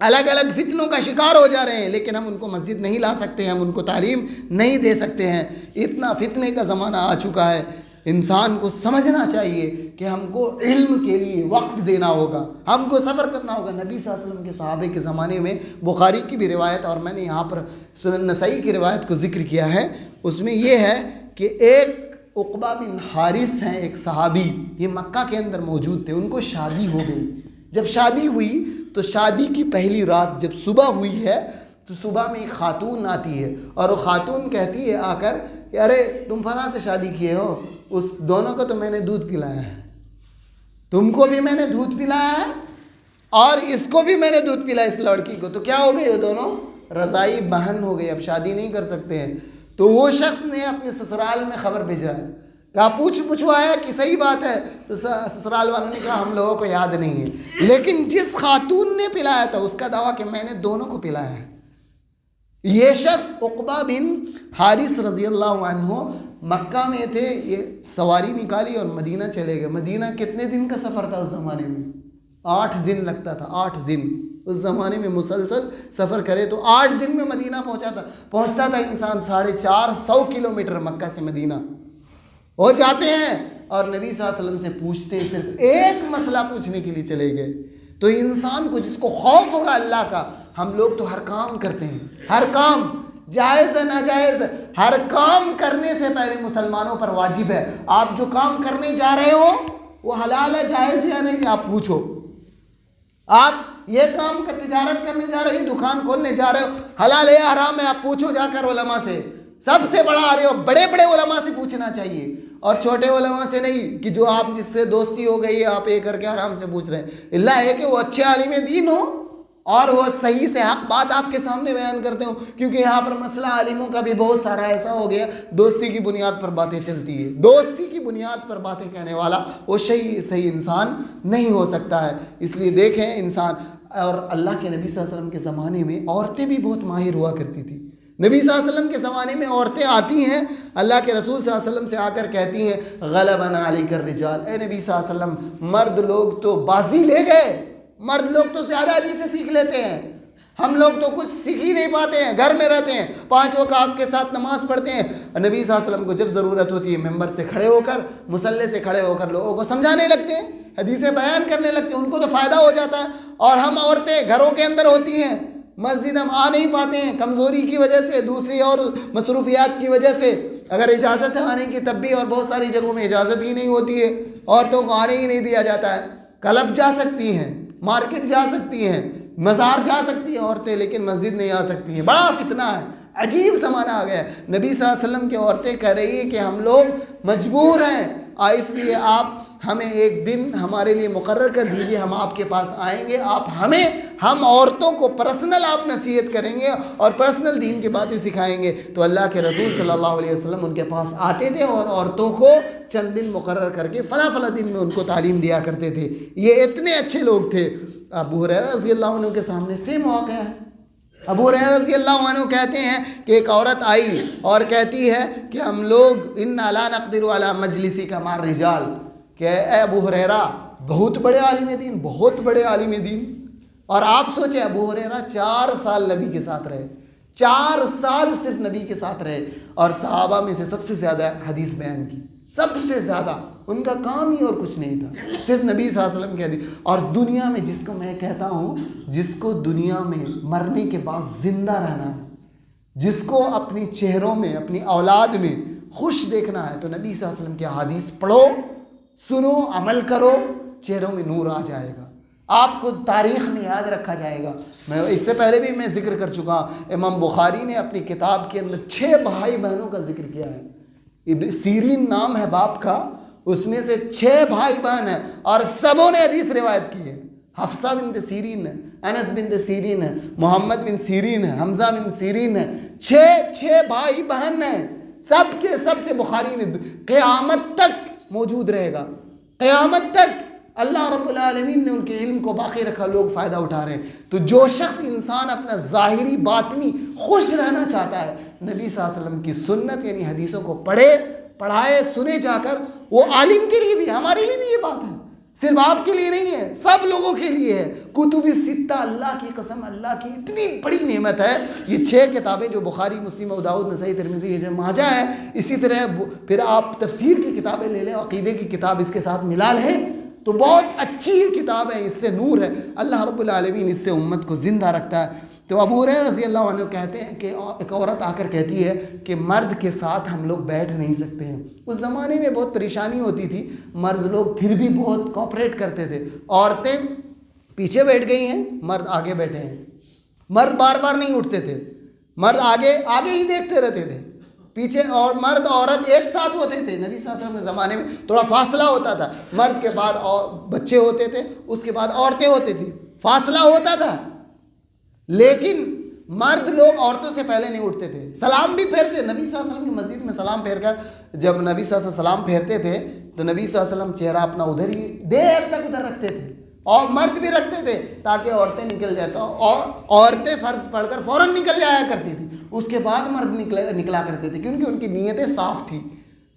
الگ الگ فتنوں کا شکار ہو جا رہے ہیں، لیکن ہم ان کو مسجد نہیں لا سکتے ہیں، ہم ان کو تعلیم نہیں دے سکتے ہیں۔ اتنا فتنے کا زمانہ آ چکا ہے، انسان کو سمجھنا چاہیے کہ ہم کو علم کے لیے وقت دینا ہوگا، ہم کو سفر کرنا ہوگا۔ نبی صلی اللہ علیہ وسلم کے صحابہ کے زمانے میں بخاری کی بھی روایت، اور میں نے یہاں پر سنن نسائی کی روایت کو ذکر کیا ہے، اس میں یہ ہے کہ ایک عقبہ بن حارث ہیں، ایک صحابی، یہ مکہ کے اندر موجود تھے، ان کو شادی ہو گئی۔ جب شادی ہوئی تو شادی کی پہلی رات جب صبح ہوئی ہے تو صبح میں ایک خاتون آتی ہے، اور وہ خاتون کہتی ہے آ کر کہ ارے تم فلاں سے شادی کیے ہو، اس دونوں کو تو میں نے دودھ پلایا ہے، تم کو بھی میں نے دودھ پلایا ہے اور اس کو بھی میں نے دودھ پلایا، اس لڑکی کو، تو کیا ہو گئی وہ دونوں رضائی بہن ہو گئی، اب شادی نہیں کر سکتے ہیں۔ تو وہ شخص نے اپنے سسرال میں خبر بھیجا ہے، کہا پوچھوایا کہ صحیح بات ہے، تو سسرال والوں نے کہا ہم لوگوں کو یاد نہیں ہے، لیکن جس خاتون نے پلایا تھا اس کا دعویٰ کہ میں نے دونوں کو پلایا ہے۔ یہ شخص عقبہ بن حارث رضی اللہ عنہ مکہ میں تھے، یہ سواری نکالی اور مدینہ چلے گئے۔ مدینہ کتنے دن کا سفر تھا اس زمانے میں؟ 8 دن لگتا تھا، 8 دن اس زمانے میں مسلسل سفر کرے تو 8 دن میں مدینہ پہنچتا تھا انسان. 450 کلومیٹر مکہ سے مدینہ ہو جاتے ہیں اور نبی صلی اللہ علیہ وسلم سے پوچھتے ہیں, صرف ایک مسئلہ پوچھنے کے لیے چلے گئے. تو انسان کو جس کو خوف ہوگا اللہ کا, ہم لوگ تو ہر کام کرتے ہیں, ہر کام جائز ہے ناجائز, ہر کام کرنے سے پہلے مسلمانوں پر واجب ہے, آپ جو کام کرنے جا رہے ہو وہ حلال ہے جائز ہے یا نہیں, آپ پوچھو. آپ یہ کام کا تجارت کرنے جا رہے ہو, یہ دکان کھولنے جا رہے ہو, حلال ہے حرام ہے, آپ پوچھو جا کر علماء سے. سب سے بڑا آ رہے ہو, بڑے بڑے علماء سے پوچھنا چاہیے, اور چھوٹے علماء سے نہیں کہ جو آپ جس سے دوستی ہو گئی ہے آپ یہ کر کے آرام سے پوچھ رہے ہیں. اللہ ہے کہ وہ اچھے عالم دین ہو اور وہ صحیح سے حق بات آپ کے سامنے بیان کرتے ہوں, کیونکہ یہاں پر مسئلہ عالموں کا بھی بہت سارا ایسا ہو گیا, دوستی کی بنیاد پر باتیں چلتی ہے. دوستی کی بنیاد پر باتیں کہنے والا وہ صحیح انسان نہیں ہو سکتا ہے. اس لیے دیکھیں انسان, اور اللہ کے نبی صلی اللہ علیہ وسلم کے زمانے میں عورتیں بھی بہت ماہر ہوا کرتی تھی. نبی صلی اللہ علیہ وسلم کے زمانے میں عورتیں آتی ہیں, اللہ کے رسول صلی اللہ علیہ وسلم سے آ کر کہتی ہیں غلبنا علیک الرجال, اے نبی صلی اللہ علیہ وسلم مرد لوگ تو بازی لے گئے, مرد لوگ تو زیادہ حدیثیں سیکھ لیتے ہیں, ہم لوگ تو کچھ سیکھ ہی نہیں پاتے ہیں, گھر میں رہتے ہیں, 5 وقت آپ کے ساتھ نماز پڑھتے ہیں. نبی صلی اللہ علیہ وسلم کو جب ضرورت ہوتی ہے ممبر سے کھڑے ہو کر, مصلی سے کھڑے ہو کر لوگوں کو سمجھانے لگتے ہیں, حدیثیں بیان کرنے لگتے ہیں, ان کو تو فائدہ ہو جاتا ہے. اور ہم عورتیں گھروں کے اندر ہوتی ہیں, مسجد ہم آ نہیں پاتے ہیں کمزوری کی وجہ سے, دوسری اور مصروفیات کی وجہ سے. اگر اجازت ہے آنے کی تب بھی, اور بہت ساری جگہوں میں اجازت ہی نہیں ہوتی ہے, عورتوں کو آنے ہی نہیں دیا جاتا ہے. کلب جا سکتی ہیں, مارکیٹ جا سکتی ہیں, مزار جا سکتی ہیں عورتیں, لیکن مسجد نہیں آ سکتی ہیں. بڑا فتنہ ہے, عجیب زمانہ آ گیا. نبی صلی اللہ علیہ وسلم کی عورتیں کہہ رہی ہیں کہ ہم لوگ مجبور ہیں, اس لیے آپ ہمیں ایک دن ہمارے لیے مقرر کر دیجئے, ہم آپ کے پاس آئیں گے, ہم عورتوں کو پرسنل آپ نصیحت کریں گے اور پرسنل دین کی باتیں سکھائیں گے. تو اللہ کے رسول صلی اللہ علیہ وسلم ان کے پاس آتے تھے اور عورتوں کو چند دن مقرر کر کے فلاں دن میں ان کو تعلیم دیا کرتے تھے. یہ اتنے اچھے لوگ تھے. ابو ہریرہ رضی اللہ عنہ کے سامنے سیم واقعہ ہے. ابو ہریرہ رضی اللہ عنہ کہتے ہیں کہ ایک عورت آئی اور کہتی ہے کہ ہم لوگ انا لا نقدر علی مجلسی کا مع الرجال, کہ اے ابو ہریرہ بہت بڑے عالم دین, بہت بڑے عالم دین. اور آپ سوچیں ابو ہریرہ 4 سال نبی کے ساتھ رہے, 4 سال صرف نبی کے ساتھ رہے, اور صحابہ میں سے سب سے زیادہ حدیث بیان کی, سب سے زیادہ. ان کا کام ہی اور کچھ نہیں تھا, صرف نبی صلی اللہ علیہ وسلم کی حدیث. اور دنیا میں جس کو میں کہتا ہوں, جس کو دنیا میں مرنے کے بعد زندہ رہنا ہے, جس کو اپنی چہروں میں, اپنی اولاد میں خوش دیکھنا ہے, تو نبی صلی اللہ علیہ وسلم کی حدیث پڑھو, سنو, عمل کرو, چہروں میں نور آ جائے گا, آپ کو تاریخ میں یاد رکھا جائے گا. میں اس سے پہلے بھی میں ذکر کر چکا ہوں, امام بخاری نے اپنی کتاب کے اندر 6 بھائی بہنوں کا ذکر کیا ہے. ابن سیرین نام ہے باپ کا, اس میں سے 6 بھائی بہن ہیں اور سبوں نے حدیث روایت کی ہے. حفصہ بنت سیرین ہے, انس بنت سیرین ہے, محمد بن سیرین ہے, حمزہ بن سیرین ہے, 6 بھائی بہن ہیں, سب کے سب سے بخاری نے قیامت تک موجود رہے گا, قیامت تک اللہ رب العالمین نے ان کے علم کو باقی رکھا, لوگ فائدہ اٹھا رہے ہیں. تو جو شخص انسان اپنا ظاہری باطنی خوش رہنا چاہتا ہے, نبی صلی اللہ علیہ وسلم کی سنت یعنی حدیثوں کو پڑھے, پڑھائے, سنے جا کر, وہ عالم کے لیے بھی, ہمارے لیے بھی یہ بات ہے, صرف آپ کے لیے نہیں ہے, سب لوگوں کے لیے ہے. کتب 6, اللہ کی قسم, اللہ کی اتنی بڑی نعمت ہے. یہ 6 کتابیں جو بخاری, مسلم, ابو داؤد, نسائی, ترمذی, ابن ماجہ ہے, اسی طرح پھر آپ تفسیر کی کتابیں لے لیں, عقیدے کی کتاب اس کے ساتھ ملا لیں, تو بہت اچھی کتاب ہے, اس سے نور ہے. اللہ رب العالمین اس سے امت کو زندہ رکھتا ہے. تو ابو ہریرہ رضی اللہ عنہ کہتے ہیں کہ ایک عورت آ کر کہتی ہے کہ مرد کے ساتھ ہم لوگ بیٹھ نہیں سکتے ہیں. اس زمانے میں بہت پریشانی ہوتی تھی, مرد لوگ پھر بھی بہت کوآپریٹ کرتے تھے. عورتیں پیچھے بیٹھ گئی ہیں, مرد آگے بیٹھے ہیں. مرد بار بار نہیں اٹھتے تھے, مرد آگے ہی دیکھتے رہتے تھے, پیچھے, اور مرد عورت ایک ساتھ ہوتے تھے. نبی صلی اللہ علیہ وسلم کے زمانے میں تھوڑا فاصلہ ہوتا تھا, مرد کے بعد بچے ہوتے تھے, اس کے بعد عورتیں ہوتی تھیں, فاصلہ ہوتا تھا. لیکن مرد لوگ عورتوں سے پہلے نہیں اٹھتے تھے, سلام بھی پھیرتے. نبی صلی اللہ علیہ وسلم کی مسجد میں سلام پھیر کر, جب نبی صلی اللہ علیہ وسلم سلام پھیرتے تھے تو نبی صلی اللہ علیہ وسلم چہرہ اپنا ادھر ہی دیر تک ادھر رکھتے تھے, اور مرد بھی رکھتے تھے تاکہ عورتیں نکل جاتا, اور عورتیں فرض پڑھ کر فوراً نکل جایا کرتی تھی, اس کے بعد مرد نکلا کرتے تھے, کیونکہ ان کی نیتیں صاف تھی.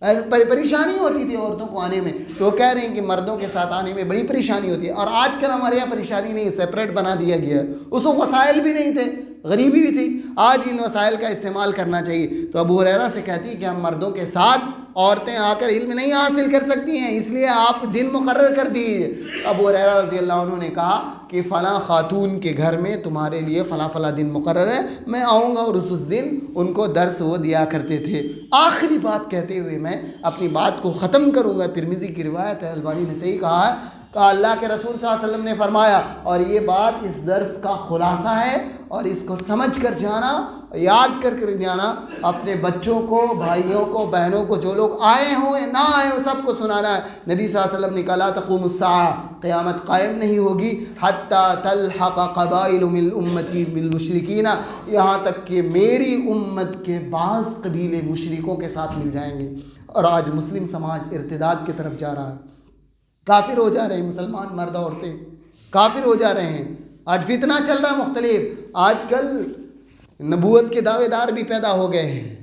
پریشانی ہوتی تھی عورتوں کو آنے میں، تو وہ کہہ رہے ہیں کہ مردوں کے ساتھ آنے میں بڑی پریشانی ہوتی ہے. اور آج کل ہمارے یہاں پریشانی نہیں، سیپریٹ بنا دیا گیا ہے. اس وقت وسائل بھی نہیں تھے، غریبی بھی تھی. آج ان وسائل کا استعمال کرنا چاہیے. تو ابو ہریرہ سے کہتی ہے کہ ہم مردوں کے ساتھ عورتیں آ کر علم نہیں حاصل کر سکتی ہیں، اس لیے آپ دن مقرر کر دیجیے. ابو ہریرہ رضی اللہ عنہ نے کہا کہ فلاں خاتون کے گھر میں تمہارے لیے فلاں فلاں دن مقرر ہے، میں آؤں گا. اور اس دن ان کو درس وہ دیا کرتے تھے. آخری بات کہتے ہوئے میں اپنی بات کو ختم کروں گا. ترمذی کی روایت ہے، البانی نے صحیح کہا ہے. کہا اللہ کے رسول صلی اللہ علیہ وسلم نے فرمایا، اور یہ بات اس درس کا خلاصہ ہے، اور اس کو سمجھ کر جانا، یاد کر جانا، اپنے بچوں کو، بھائیوں کو، بہنوں کو، جو لوگ آئے ہوں یا نہ آئے ہوں، سب کو سنانا ہے. نبی صلی اللہ علیہ وسلم نے کہا لا تقوم الساعہ، قیامت قائم نہیں ہوگی حتی تلحق قبائل من امتی بالمشرکین، یہاں تک کہ میری امت کے بعض قبیلے مشرکوں کے ساتھ مل جائیں گے. اور آج مسلم سماج ارتداد کی طرف جا رہا ہے، کافر ہو جا رہے ہیں مسلمان مرد عورتیں، کافر ہو جا رہے ہیں. آج فتنہ چل رہا ہے مختلف. آج کل نبوت کے دعوے دار بھی پیدا ہو گئے ہیں،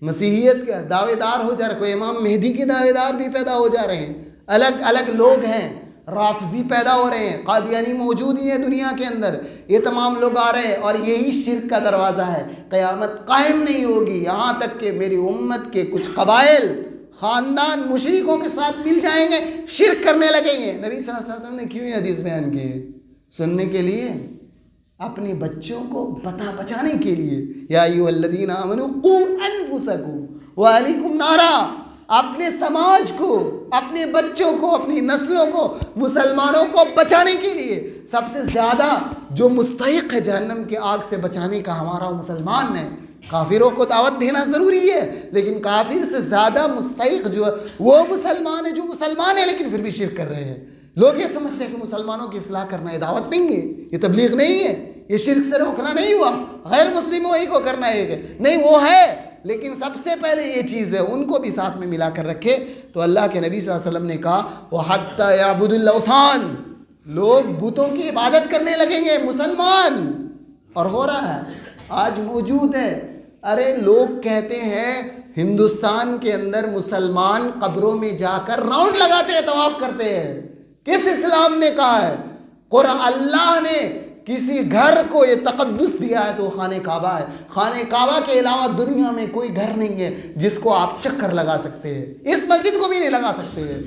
مسیحیت کے دعوے دار ہو جا رہے ہیں، کوئی امام مہدی کے دعوے دار بھی پیدا ہو جا رہے ہیں. الگ الگ لوگ ہیں، رافضی پیدا ہو رہے ہیں، قادیانی موجود ہی ہیں دنیا کے اندر. یہ تمام لوگ آ رہے ہیں، اور یہی شرک کا دروازہ ہے. قیامت قائم نہیں ہوگی یہاں تک کہ میری امت کے کچھ قبائل، خاندان مشرکوں کے ساتھ مل جائیں گے، شرک کرنے لگیں گے. نبی صلی اللہ علیہ وسلم نے کیوں یہ حدیث بیان کی ہے؟ سننے کے لیے، اپنے بچوں کو بچانے کے لیے. یا ایھا الذین آمنوا قوا انفسکم واہلیکم نارا، اپنے سماج کو، اپنے بچوں کو، اپنی نسلوں کو، مسلمانوں کو بچانے کے لیے. سب سے زیادہ جو مستحق ہے جہنم کی آگ سے بچانے کا ہمارا مسلمان ہے. کافروں کو دعوت دینا ضروری ہے، لیکن کافر سے زیادہ مستحق جو ہے وہ مسلمان ہے جو مسلمان ہے لیکن پھر بھی شرک کر رہے ہیں. لوگ یہ سمجھتے ہیں کہ مسلمانوں کی اصلاح کرنا یہ دعوت نہیں ہے، یہ تبلیغ نہیں ہے، یہ شرک سے روکنا نہیں ہوا، غیر مسلموں ہی کو کرنا ہے. نہیں، وہ ہے، لیکن سب سے پہلے یہ چیز ہے ان کو بھی ساتھ میں ملا کر رکھے. تو اللہ کے نبی صلی اللہ علیہ وسلم نے کہا وَحَتَّى يَعْبُدُ الْأَوْثَانَ، لوگ بتوں کی عبادت کرنے لگیں گے مسلمان. اور ہو رہا ہے، آج موجود ہے. ارے لوگ کہتے ہیں ہندوستان کے اندر مسلمان قبروں میں جا کر راؤنڈ لگاتے ہیں، طواف کرتے ہیں. کس اسلام نے کہا ہے؟ اللہ نے کسی گھر کو یہ تقدس دیا ہے تو وہ خانہ کعبہ ہے. خانہ کعبہ کے علاوہ دنیا میں کوئی گھر نہیں ہے جس کو آپ چکر لگا سکتے ہیں. اس مسجد کو بھی نہیں لگا سکتے ہیں،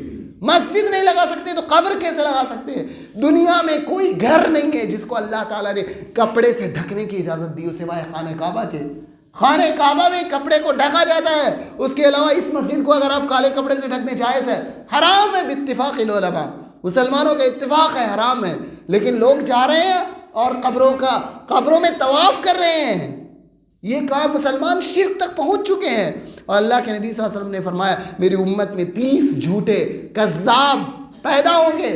مسجد نہیں لگا سکتے تو قبر کیسے لگا سکتے ہیں؟ دنیا میں کوئی گھر نہیں ہے جس کو اللہ تعالیٰ نے کپڑے سے ڈھکنے کی اجازت دی سوائے خانہ کعبہ کے. خانہ کعبہ میں کپڑے کو ڈھکا جاتا ہے، اس کے علاوہ اس مسجد کو اگر آپ کالے کپڑے سے ڈھکنے جائز ہے، حرام ہے باتفاق العلماء. مسلمانوں کا اتفاق ہے حرام ہے، لیکن لوگ جا رہے ہیں اور قبروں میں طواف کر رہے ہیں. یہ کام مسلمان شرک تک پہنچ چکے ہیں. اور اللہ کے نبی صلی اللہ علیہ وسلم نے فرمایا میری امت میں 30 جھوٹے کذاب پیدا ہوں گے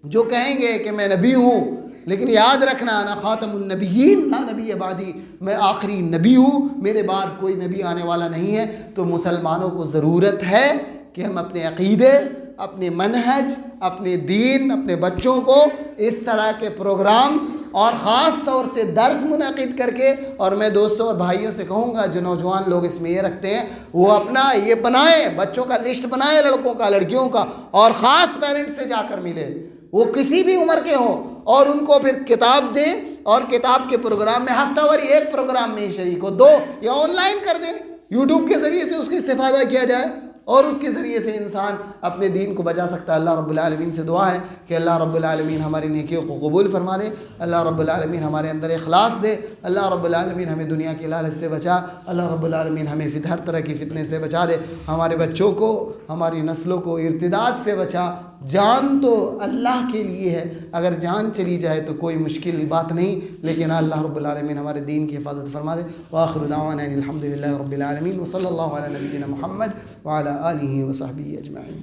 جو کہیں گے کہ میں نبی ہوں، لیکن یاد رکھنا انا خاتم النبیین لا نبی بعدی، میں آخری نبی ہوں، میرے بعد کوئی نبی آنے والا نہیں ہے. تو مسلمانوں کو ضرورت ہے کہ ہم اپنے عقیدے، اپنے منہج، اپنے دین، اپنے بچوں کو اس طرح کے پروگرامز اور خاص طور سے درس منعقد کر کے، اور میں دوستوں اور بھائیوں سے کہوں گا جو نوجوان لوگ اس میں یہ رکھتے ہیں وہ اپنا یہ بنائیں، بچوں کا لسٹ بنائیں، لڑکوں کا، لڑکیوں کا، اور خاص پیرنٹس سے جا کر ملے، وہ کسی بھی عمر کے ہوں، اور ان کو پھر کتاب دیں، اور کتاب کے پروگرام میں ہفتہ واری ایک پروگرام میں ہی شریک ہو، 2 یا آن لائن کر دیں، یوٹیوب کے ذریعے سے اس کی استفادہ کیا جائے، اور اس کے ذریعے سے انسان اپنے دین کو بچا سکتا ہے. اللہ رب العالمین سے دعا ہے کہ اللہ رب العالمین ہماری نیکیوں کو قبول فرما لے، اللہ رب العالمین ہمارے اندر اخلاص دے، اللہ رب العالمین ہمیں دنیا کی لالچ سے بچا، اللہ رب العالمین ہمیں ہر طرح کی فتنے سے بچا دے، ہمارے بچوں کو، ہماری نسلوں کو ارتداد سے بچا. جان تو اللہ کے لیے ہے، اگر جان چلی جائے تو کوئی مشکل بات نہیں، لیکن اللہ رب العالمین ہمارے دین کی حفاظت فرما دے. وآخر دعوانا الحمد للہ رب العالمین، وصلی اللہ علی نبینا محمد وعلی آلہ وصحبہ اجمعین.